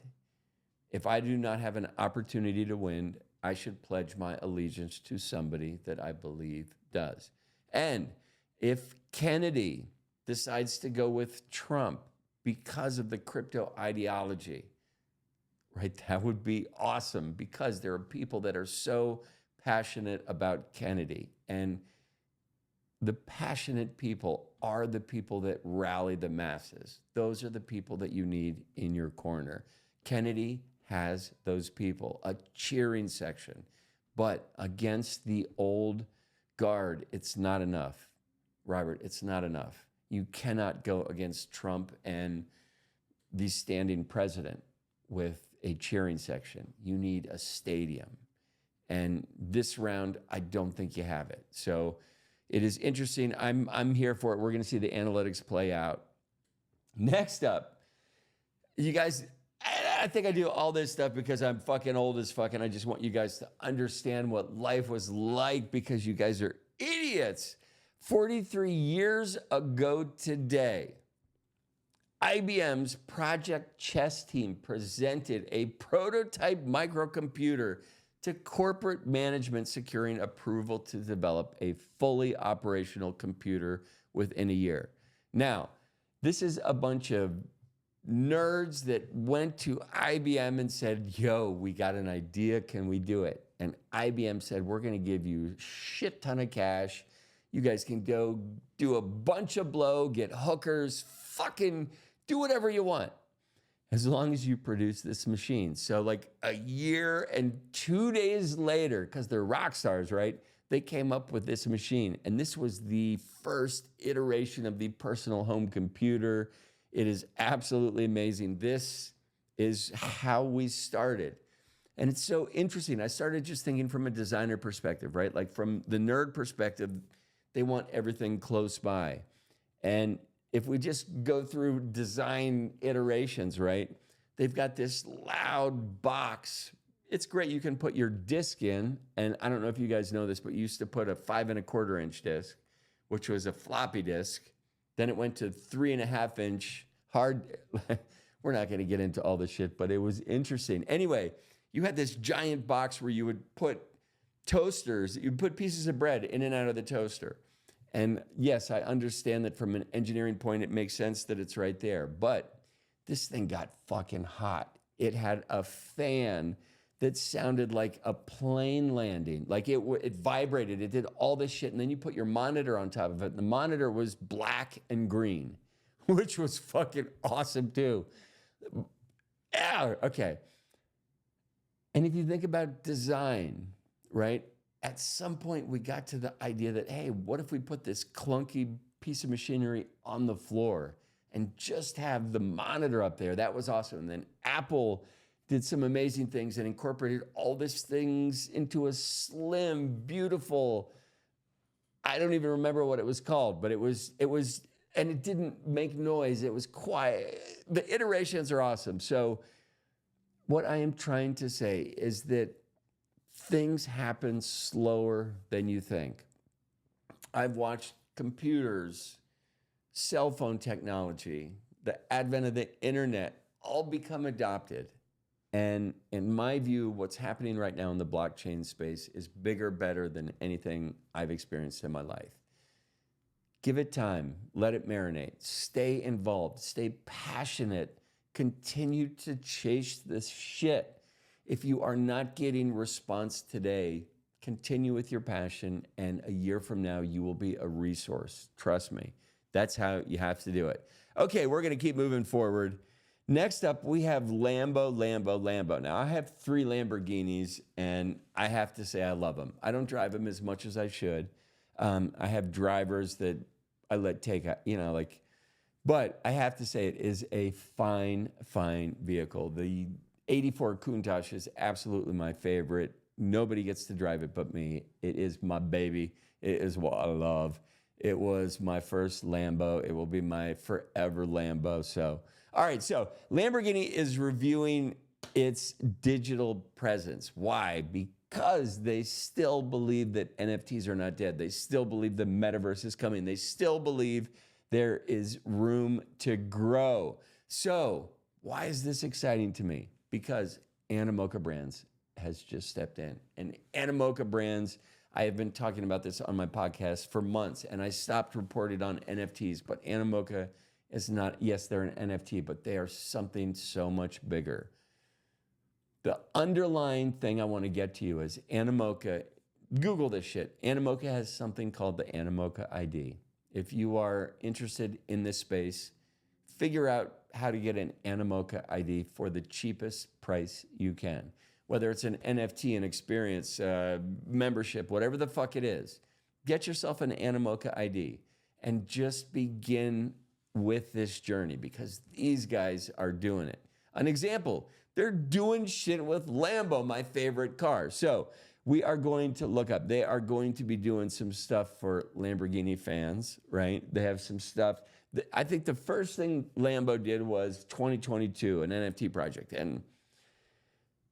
if I do not have an opportunity to win, I should pledge my allegiance to somebody that I believe does. And if Kennedy decides to go with Trump because of the crypto ideology, right, that would be awesome, because there are people that are so passionate about Kennedy. And the passionate people are the people that rally the masses. Those are the people that you need in your corner. Kennedy has those people, a cheering section. But against the old guard, it's not enough. Robert, it's not enough. You cannot go against Trump and the standing president with a cheering section. You need a stadium. And this round, I don't think you have it. So it is interesting. I'm here for it. We're going to see the analytics play out. Next up, you guys, I think I do all this stuff because I'm fucking old as fuck, and I just want you guys to understand what life was like, because you guys are idiots. 43 years ago today, IBM's Project Chess team presented a prototype microcomputer to corporate management, securing approval to develop a fully operational computer within a year. Now, this is a bunch of nerds that went to IBM and said, yo, we got an idea, can we do it? And IBM said, we're gonna give you a shit ton of cash. You guys can go do a bunch of blow, get hookers, fucking do whatever you want, as long as you produce this machine. So like a year and 2 days later, because they're rock stars, right? They came up with this machine. And this was the first iteration of the personal home computer. It is absolutely amazing. This is how we started. And it's so interesting. I started just thinking from a designer perspective, right? Like from the nerd perspective, they want everything close by. And if we just go through design iterations, right? They've got this loud box. It's great. You can put your disc in. And I don't know if you guys know this, but you used to put a 5 1/4 inch disc, which was a floppy disk. Then it went to 3.5 inch hard. We're not going to get into all this shit, but it was interesting. Anyway, you had this giant box where you would put toasters, you'd put pieces of bread in and out of the toaster. And yes, I understand that from an engineering point, it makes sense that it's right there. But this thing got fucking hot. It had a fan that sounded like a plane landing. Like it vibrated. It did all this shit. And then you put your monitor on top of it. And the monitor was black and green, which was fucking awesome too. Yeah, okay. And if you think about design, right? At some point, we got to the idea that, hey, what if we put this clunky piece of machinery on the floor and just have the monitor up there? That was awesome. And then Apple did some amazing things and incorporated all these things into a slim, beautiful, I don't even remember what it was called, but it was, and it didn't make noise. It was quiet. The iterations are awesome. So what I am trying to say is that things happen slower than you think. I've watched computers, cell phone technology, the advent of the internet, all become adopted. And in my view, what's happening right now in the blockchain space is bigger, better than anything I've experienced in my life. Give it time, let it marinate, stay involved, stay passionate, continue to chase this shit. If you are not getting response today, continue with your passion, and a year from now, you will be a resource. Trust me. That's how you have to do it. Okay, we're going to keep moving forward. Next up, we have Lambo. Now, I have 3 Lamborghinis, and I have to say I love them. I don't drive them as much as I should. I have drivers that I let take, but I have to say it is a fine vehicle. The 84 Countach is absolutely my favorite. Nobody gets to drive it but me. It is my baby. It is what I love. It was my first Lambo. It will be my forever Lambo. So, all right. So Lamborghini is reviewing its digital presence. Why? Because they still believe that NFTs are not dead. They still believe the metaverse is coming. They still believe there is room to grow. So why is this exciting to me? Because Animoca Brands has just stepped in. And Animoca Brands, I have been talking about this on my podcast for months, and I stopped reporting on NFTs, but Animoca is not, yes, they're an NFT, but they are something so much bigger. The underlying thing I want to get to you is Animoca, Google this shit. Animoca has something called the Animoca ID. If you are interested in this space, figure out how to get an Animoca ID for the cheapest price you can. Whether it's an NFT, an experience, membership, whatever the fuck it is, get yourself an Animoca ID and just begin with this journey because these guys are doing it. An example, they're doing shit with Lambo, my favorite car. So we are going to look up. They are going to be doing some stuff for Lamborghini fans, right? They have some stuff. I think the first thing Lambo did was 2022, an NFT project. And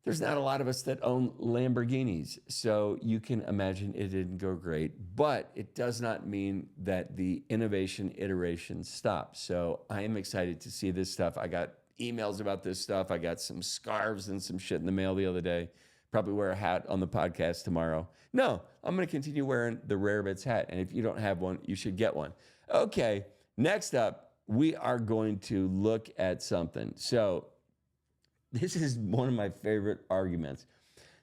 there's not a lot of us that own Lamborghinis, so you can imagine it didn't go great, but it does not mean that the innovation iteration stops. So I am excited to see this stuff. I got emails about this stuff. I got some scarves and some shit in the mail the other day. Probably wear a hat on the podcast tomorrow. No, I'm going to continue wearing the Rarebits hat, and if you don't have one, you should get one. Okay, next up, we are going to look at something. So this is one of my favorite arguments.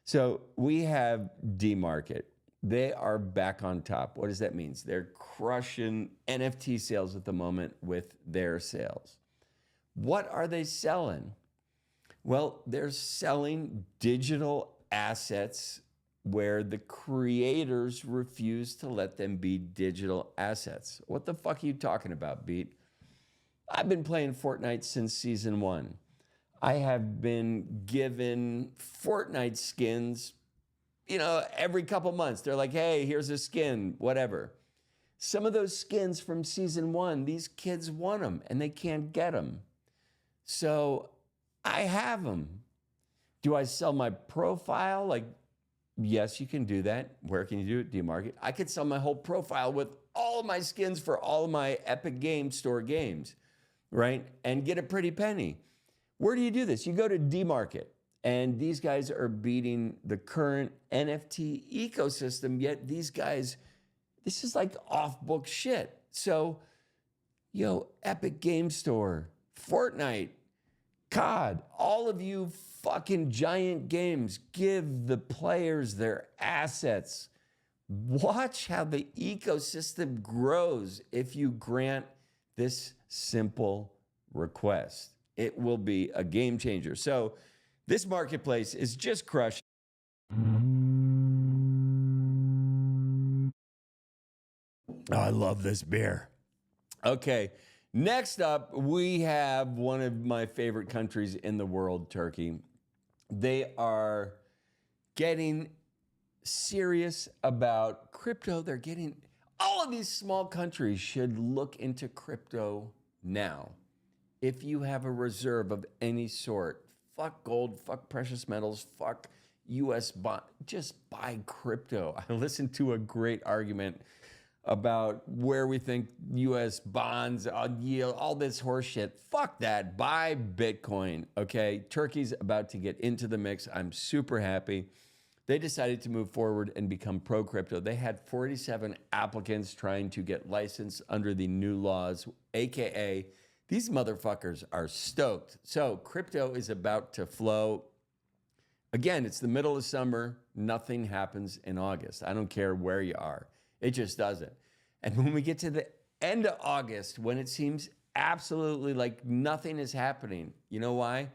So we have D-Market. They are back on top. What does that mean? They're crushing NFT sales at the moment with their sales. What are they selling? Well, they're selling digital assets where the creators refuse to let them be digital assets. What the fuck are you talking about, Beat? I've been playing Fortnite since season 1. I have been given Fortnite skins, every couple months. They're like, hey, here's a skin, whatever. Some of those skins from season 1, these kids want them and they can't get them. So I have them. Do I sell my profile? Like, yes, you can do that. Where can you do it? D-Market. I could sell my whole profile with all of my skins for all of my Epic Games Store games, right? And get a pretty penny. Where do you do this? You go to D-Market, and these guys are beating the current NFT ecosystem, yet these guys, this is like off-book shit. So, Epic Game Store, Fortnite, COD, all of you fucking giant games, give the players their assets. Watch how the ecosystem grows if you grant this simple request. It will be a game changer. So this marketplace is just crushed. Oh, I love this beer. Okay, next up, we have one of my favorite countries in the world, Turkey. They are getting serious about crypto. They're getting, all of these small countries should look into crypto now. If you have a reserve of any sort, fuck gold, fuck precious metals, fuck US bond, just buy crypto. I listened to a great argument about where we think US bonds yield, all this horse shit. Fuck that. Buy Bitcoin, okay? Turkey's about to get into the mix. I'm super happy. They decided to move forward and become pro-crypto. They had 47 applicants trying to get licensed under the new laws, AKA, these motherfuckers are stoked. So crypto is about to flow. Again, it's the middle of summer. Nothing happens in August. I don't care where you are. It just doesn't. And when we get to the end of August, when it seems absolutely like nothing is happening, you know why?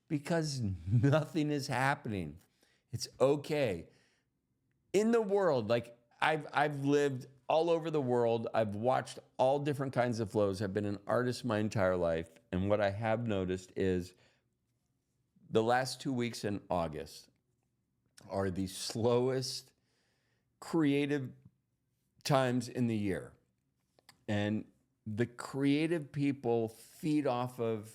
Because nothing is happening. It's okay. In the world, like I've lived all over the world. I've watched all different kinds of flows. I've been an artist my entire life. And what I have noticed is the last 2 weeks in August are the slowest creative times in the year. And the creative people feed off of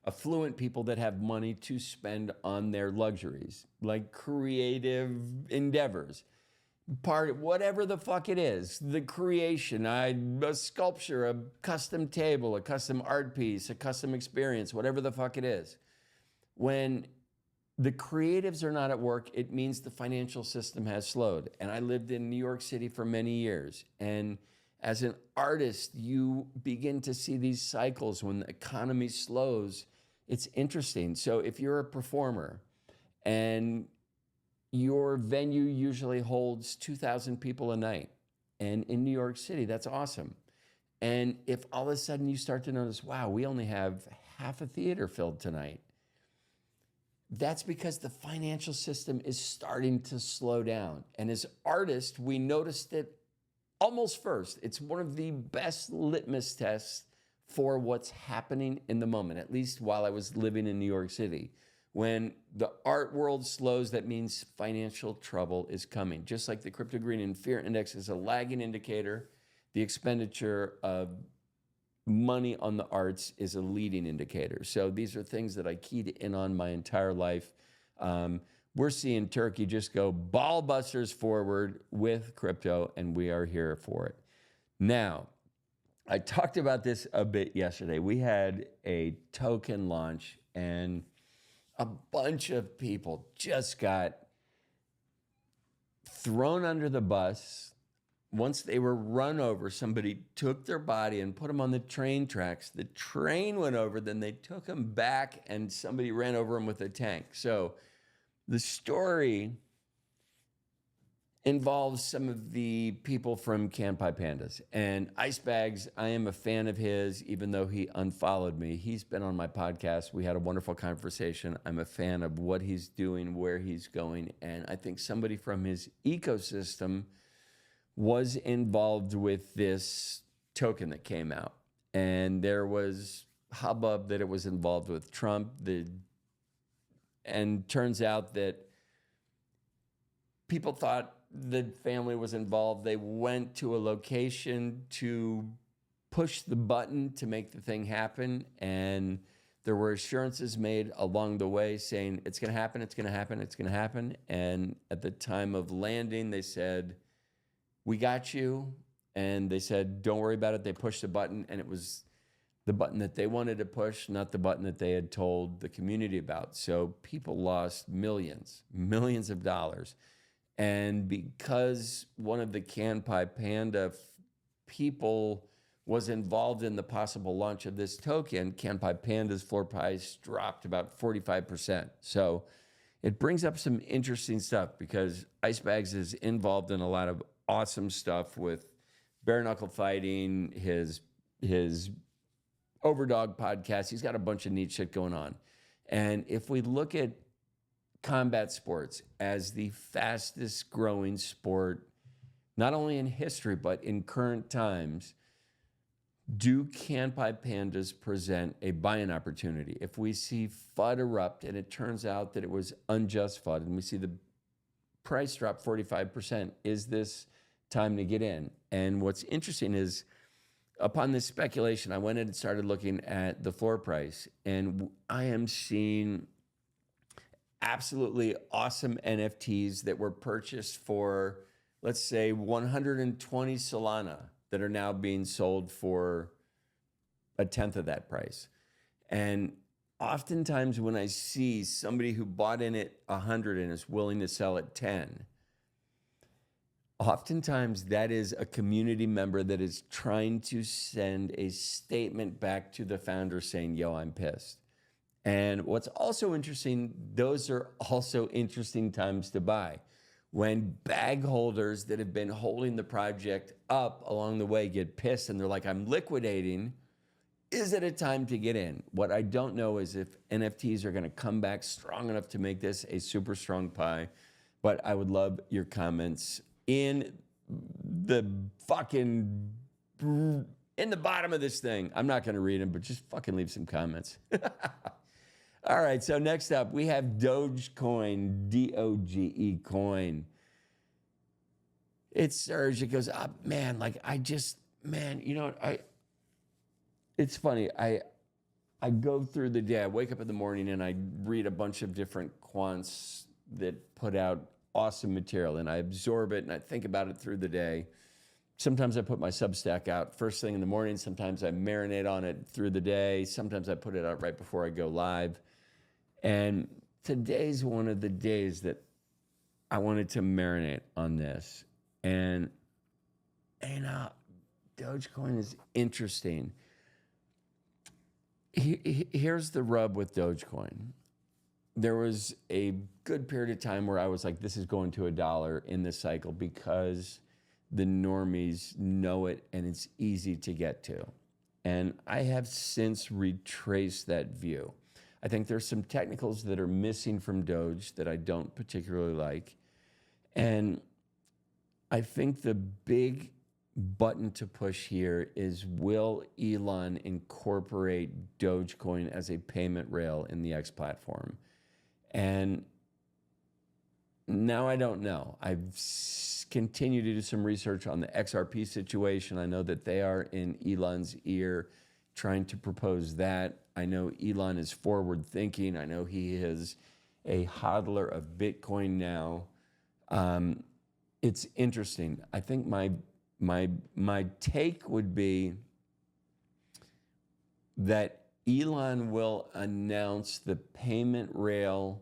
affluent people that have money to spend on their luxuries, like creative endeavors. Whatever the fuck it is, the creation, a sculpture, a custom table, a custom art piece, a custom experience, whatever the fuck it is. When the creatives are not at work, it means the financial system has slowed. And I lived in New York City for many years. And as an artist, you begin to see these cycles when the economy slows. It's interesting. So if you're a performer and your venue usually holds 2,000 people a night, and in New York City, that's awesome. And if all of a sudden you start to notice, wow, we only have half a theater filled tonight, that's because the financial system is starting to slow down. And as artists, we noticed it almost first. It's one of the best litmus tests for what's happening in the moment, at least while I was living in New York City. When the art world slows, that means financial trouble is coming. Just like the crypto greed and fear index is a lagging indicator, the expenditure of money on the arts is a leading indicator. So these are things that I keyed in on my entire life. We're seeing Turkey just go ball busters forward with crypto, and we are here for it. Now, I talked about this a bit yesterday. We had a token launch, and a bunch of people just got thrown under the bus. Once they were run over, somebody took their body and put them on the train tracks. The train went over, then they took them back, and somebody ran over them with a tank. So the story involves some of the people from Kanpai Pandas. And Icebags, I am a fan of his, even though he unfollowed me. He's been on my podcast. We had a wonderful conversation. I'm a fan of what he's doing, where he's going. And I think somebody from his ecosystem was involved with this token that came out. And there was hubbub that it was involved with Trump. And turns out that people thought the family was involved. They went to a location to push the button to make the thing happen. And there were assurances made along the way saying, it's going to happen, it's going to happen, it's going to happen. And at the time of landing, they said, we got you. And they said, don't worry about it. They pushed the button, and it was the button that they wanted to push, not the button that they had told the community about. So people lost millions of dollars. And because one of the Kanpai Panda people was involved in the possible launch of this token, Kanpai Panda's floor price dropped about 45%. So it brings up some interesting stuff because Icebags is involved in a lot of awesome stuff with bare knuckle fighting, his Overdog podcast. He's got a bunch of neat shit going on. And if we look at combat sports as the fastest growing sport, not only in history, but in current times, Do Kanpai Pandas present a buying opportunity? If we see FUD erupt and it turns out that it was unjust FUD and we see the price drop 45%, is this time to get in? And what's interesting is, upon this speculation, I went in and started looking at the floor price, and I am seeing absolutely awesome NFTs that were purchased for, let's say, 120 Solana that are now being sold for a tenth of that price. And oftentimes when I see somebody who bought in at 100 and is willing to sell at 10, oftentimes that is a community member that is trying to send a statement back to the founder saying, yo, I'm pissed. And what's also interesting, those are also interesting times to buy. When bag holders that have been holding the project up along the way get pissed and they're like, I'm liquidating, is it a time to get in? What I don't know is if NFTs are going to come back strong enough to make this a super strong pie, but I would love your comments in the bottom of this thing. I'm not going to read them, but just fucking leave some comments. All right, so next up, we have Dogecoin, D-O-G-E coin. It surged, it goes up. Man, it's funny. I go through the day, I wake up in the morning and I read a bunch of different quants that put out awesome material, and I absorb it and I think about it through the day. Sometimes I put my Substack out first thing in the morning. Sometimes I marinate on it through the day. Sometimes I put it out right before I go live. And today's one of the days that I wanted to marinate on this. And Dogecoin is interesting. Here's the rub with Dogecoin. There was a good period of time where I was like, this is going to $1 in this cycle because the normies know it and it's easy to get to. And I have since retraced that view. I think there's some technicals that are missing from Doge that I don't particularly like. And I think the big button to push here is, will Elon incorporate Dogecoin as a payment rail in the X platform? And now I don't know. I've continued to do some research on the XRP situation. I know that they are in Elon's ear trying to propose that. I know Elon is forward thinking. I know he is a hodler of Bitcoin now. It's interesting. I think my take would be that Elon will announce the payment rail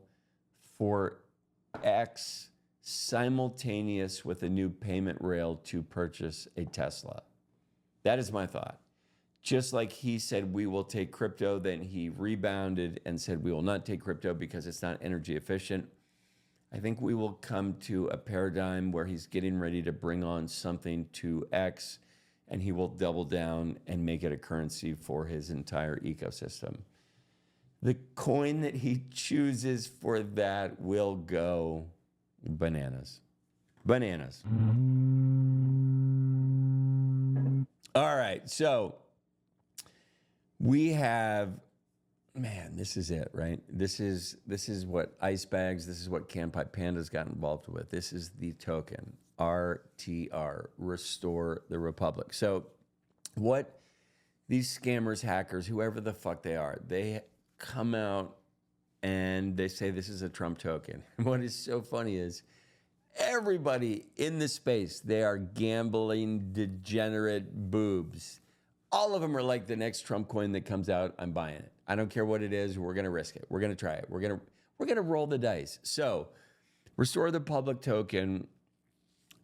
for X simultaneous with a new payment rail to purchase a Tesla. That is my thought. Just like he said, we will take crypto, then he rebounded and said, we will not take crypto because it's not energy efficient. I think we will come to a paradigm where he's getting ready to bring on something to X, and he will double down and make it a currency for his entire ecosystem. The coin that he chooses for that will go bananas. Bananas. All right, so we have, man, this is it, right? This is what Ice Bags, this is what Kanpai Pandas got involved with. This is the token, RTR, Restore the Republic. So what these scammers, hackers, whoever the fuck they are, they come out and they say this is a Trump token. And what is so funny is everybody in the space, they are gambling, degenerate boobs. All of them are like, the next Trump coin that comes out, I'm buying it. I don't care what it is. We're going to risk it. We're going to try it. We're going to roll the dice. So Restore the Public token,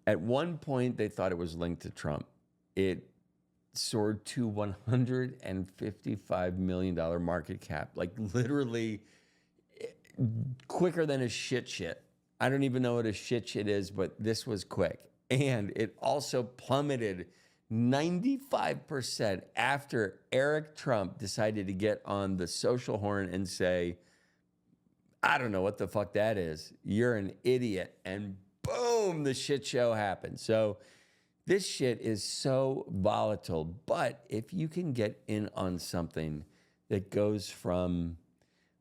at one point, they thought it was linked to Trump. It soared to $155 million market cap, like literally quicker than a shit. I don't even know what a shit is, but this was quick. And it also plummeted 95% after Eric Trump decided to get on the social horn and say, I don't know what the fuck that is. You're an idiot. And boom, the shit show happened. So This shit is so volatile. But if you can get in on something that goes from,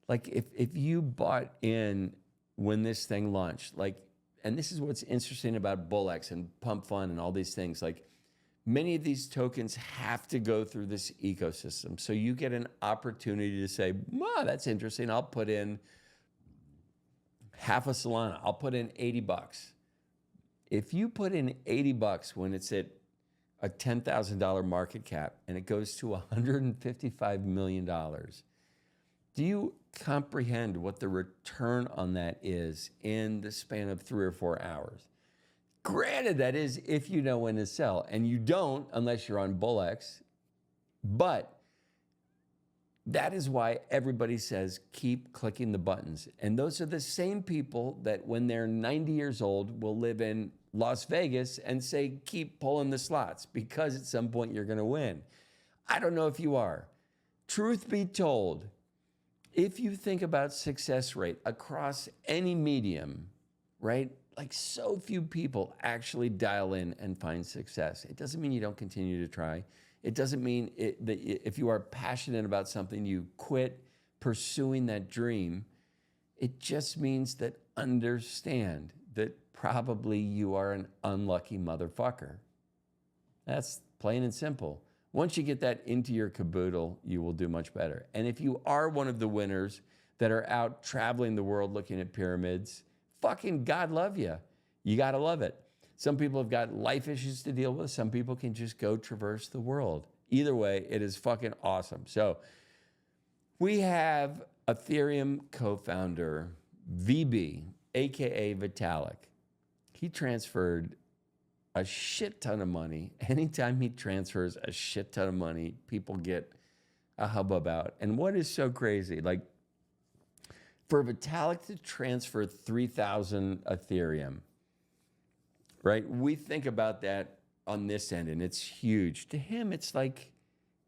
like, if you bought in when this thing launched, like, and this is what's interesting about Bullx and Pump Fund and all these things, like, many of these tokens have to go through this ecosystem. So you get an opportunity to say, wow, that's interesting. I'll put in half a Solana. I'll put in $80. If you put in $80 when it's at a $10,000 market cap and it goes to $155 million, do you comprehend what the return on that is in the span of 3 or 4 hours? Granted, that is if you know when to sell, and you don't unless you're on Bullx, but that is why everybody says keep clicking the buttons. And those are the same people that when they're 90 years old will live in Las Vegas and say keep pulling the slots because at some point you're going to win. I don't know if you are. Truth be told, if you think about success rate across any medium, right? Like, so few people actually dial in and find success. It doesn't mean you don't continue to try. It doesn't mean that if you are passionate about something, you quit pursuing that dream. It just means that understand that probably you are an unlucky motherfucker. That's plain and simple. Once you get that into your caboodle, you will do much better. And if you are one of the winners that are out traveling the world looking at pyramids, fucking God love you. You got to love it. Some people have got life issues to deal with. Some people can just go traverse the world. Either way, it is fucking awesome. So we have Ethereum co-founder VB, aka Vitalik. He transferred a shit ton of money. Anytime he transfers a shit ton of money, people get a hubbub out. And what is so crazy, like, for Vitalik to transfer 3,000 Ethereum, right? We think about that on this end, and it's huge. To him, it's like,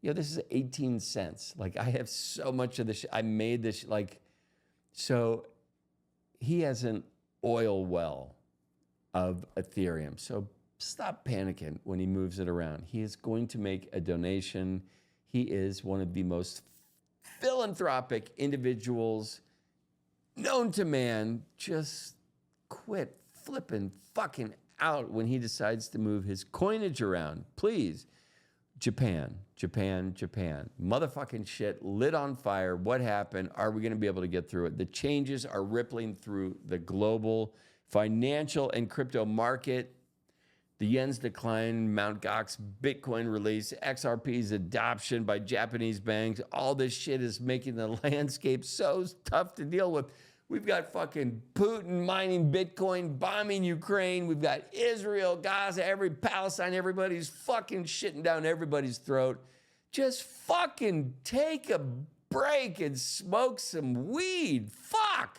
this is 18 cents. Like, I have so much of this. I made this, like, so he has an oil well of Ethereum. So stop panicking when he moves it around. He is going to make a donation. He is one of the most philanthropic individuals known to man. Just quit flipping fucking out when he decides to move his coinage around. Please. Japan. Motherfucking shit lit on fire. What happened? Are we going to be able to get through it? The changes are rippling through the global financial and crypto market. The yen's decline, Mt. Gox's Bitcoin release, XRP's adoption by Japanese banks. All this shit is making the landscape so tough to deal with. We've got fucking Putin mining Bitcoin, bombing Ukraine. We've got Israel, Gaza, Palestine. Everybody's fucking shitting down everybody's throat. Just fucking take a break and smoke some weed. Fuck.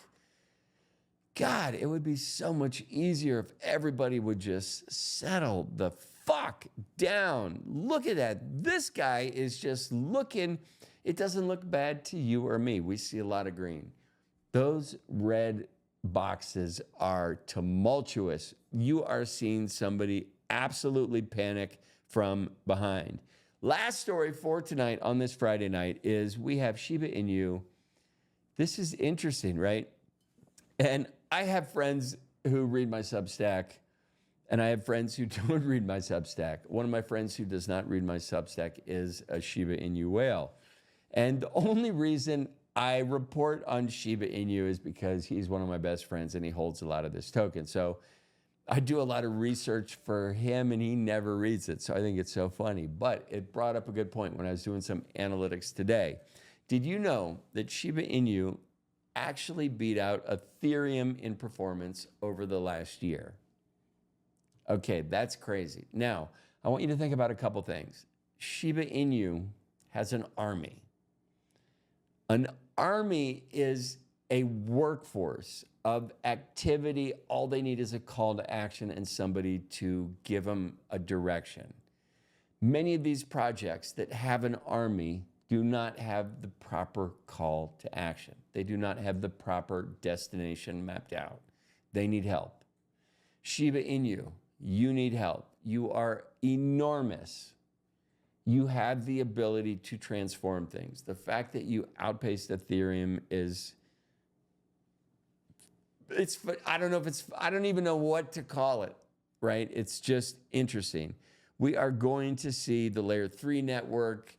God, it would be so much easier if everybody would just settle the fuck down. Look at that. This guy is just looking. It doesn't look bad to you or me. We see a lot of green. Those red boxes are tumultuous. You are seeing somebody absolutely panic from behind. Last story for tonight on this Friday night is we have Shiba Inu. This is interesting, right? And I have friends who read my Substack, and I have friends who don't read my Substack. One of my friends who does not read my Substack is a Shiba Inu whale. And the only reason I report on Shiba Inu is because he's one of my best friends and he holds a lot of this token. So I do a lot of research for him and he never reads it. So I think it's so funny. But it brought up a good point when I was doing some analytics today. Did you know that Shiba Inu actually beat out Ethereum in performance over the last year? Okay, that's crazy. Now, I want you to think about a couple things. Shiba Inu has an army. An army is a workforce of activity. All they need is a call to action and somebody to give them a direction. Many of these projects that have an army do not have the proper call to action. They do not have the proper destination mapped out. They need help. Shiba Inu, you need help. You are enormous. You have the ability to transform things. The fact that you outpaced Ethereum I don't even know what to call it, right? It's just interesting. We are going to see the layer 3 network,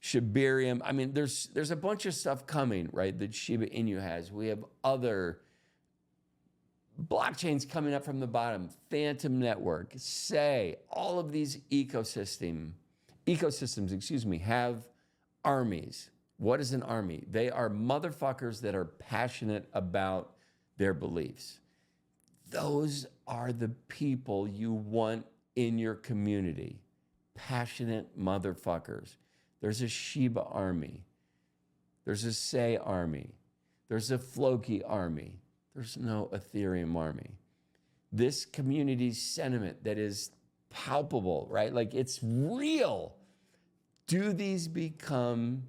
Shibarium. I mean, there's a bunch of stuff coming, right, that Shiba Inu has. We have other blockchains coming up from the bottom, Phantom Network, Say, all of these ecosystems, have armies. What is an army? They are motherfuckers that are passionate about their beliefs. Those are the people you want in your community. Passionate motherfuckers. There's a Shiba army. There's a Say army. There's a Floki army. There's no Ethereum army. This community sentiment that is palpable, right? Like it's real. Do these become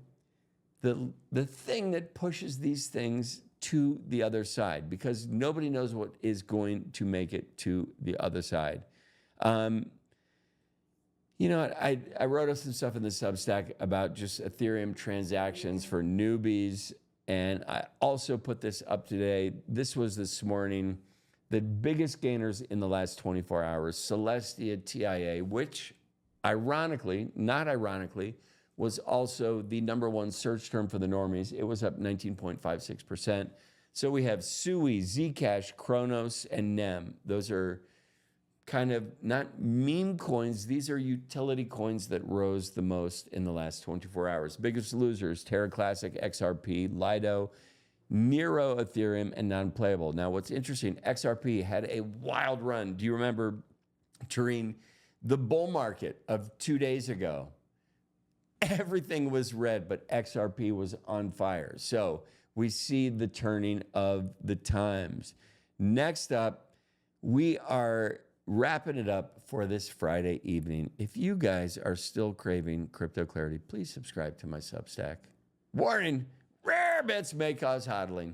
the thing that pushes these things to the other side? Because nobody knows what is going to make it to the other side. You know what? I wrote up some stuff in the Substack about just Ethereum transactions for newbies. And I also put this up today. This was this morning. The biggest gainers in the last 24 hours, Celestia TIA, which not ironically, was also the #1 search term for the normies. It was up 19.56%. So we have Sui, Zcash, Kronos, and NEM. Those are kind of not meme coins. These are utility coins that rose the most in the last 24 hours. Biggest losers, Terra Classic, XRP, Lido, Nero Ethereum, and non-playable. Now, what's interesting, XRP had a wild run. Do you remember, Tareen, the bull market of 2 days ago? Everything was red, but XRP was on fire. So we see the turning of the times. Next up, we are wrapping it up for this Friday evening. If you guys are still craving crypto clarity, please subscribe to my Substack. Warning, rare bits may cause hodling.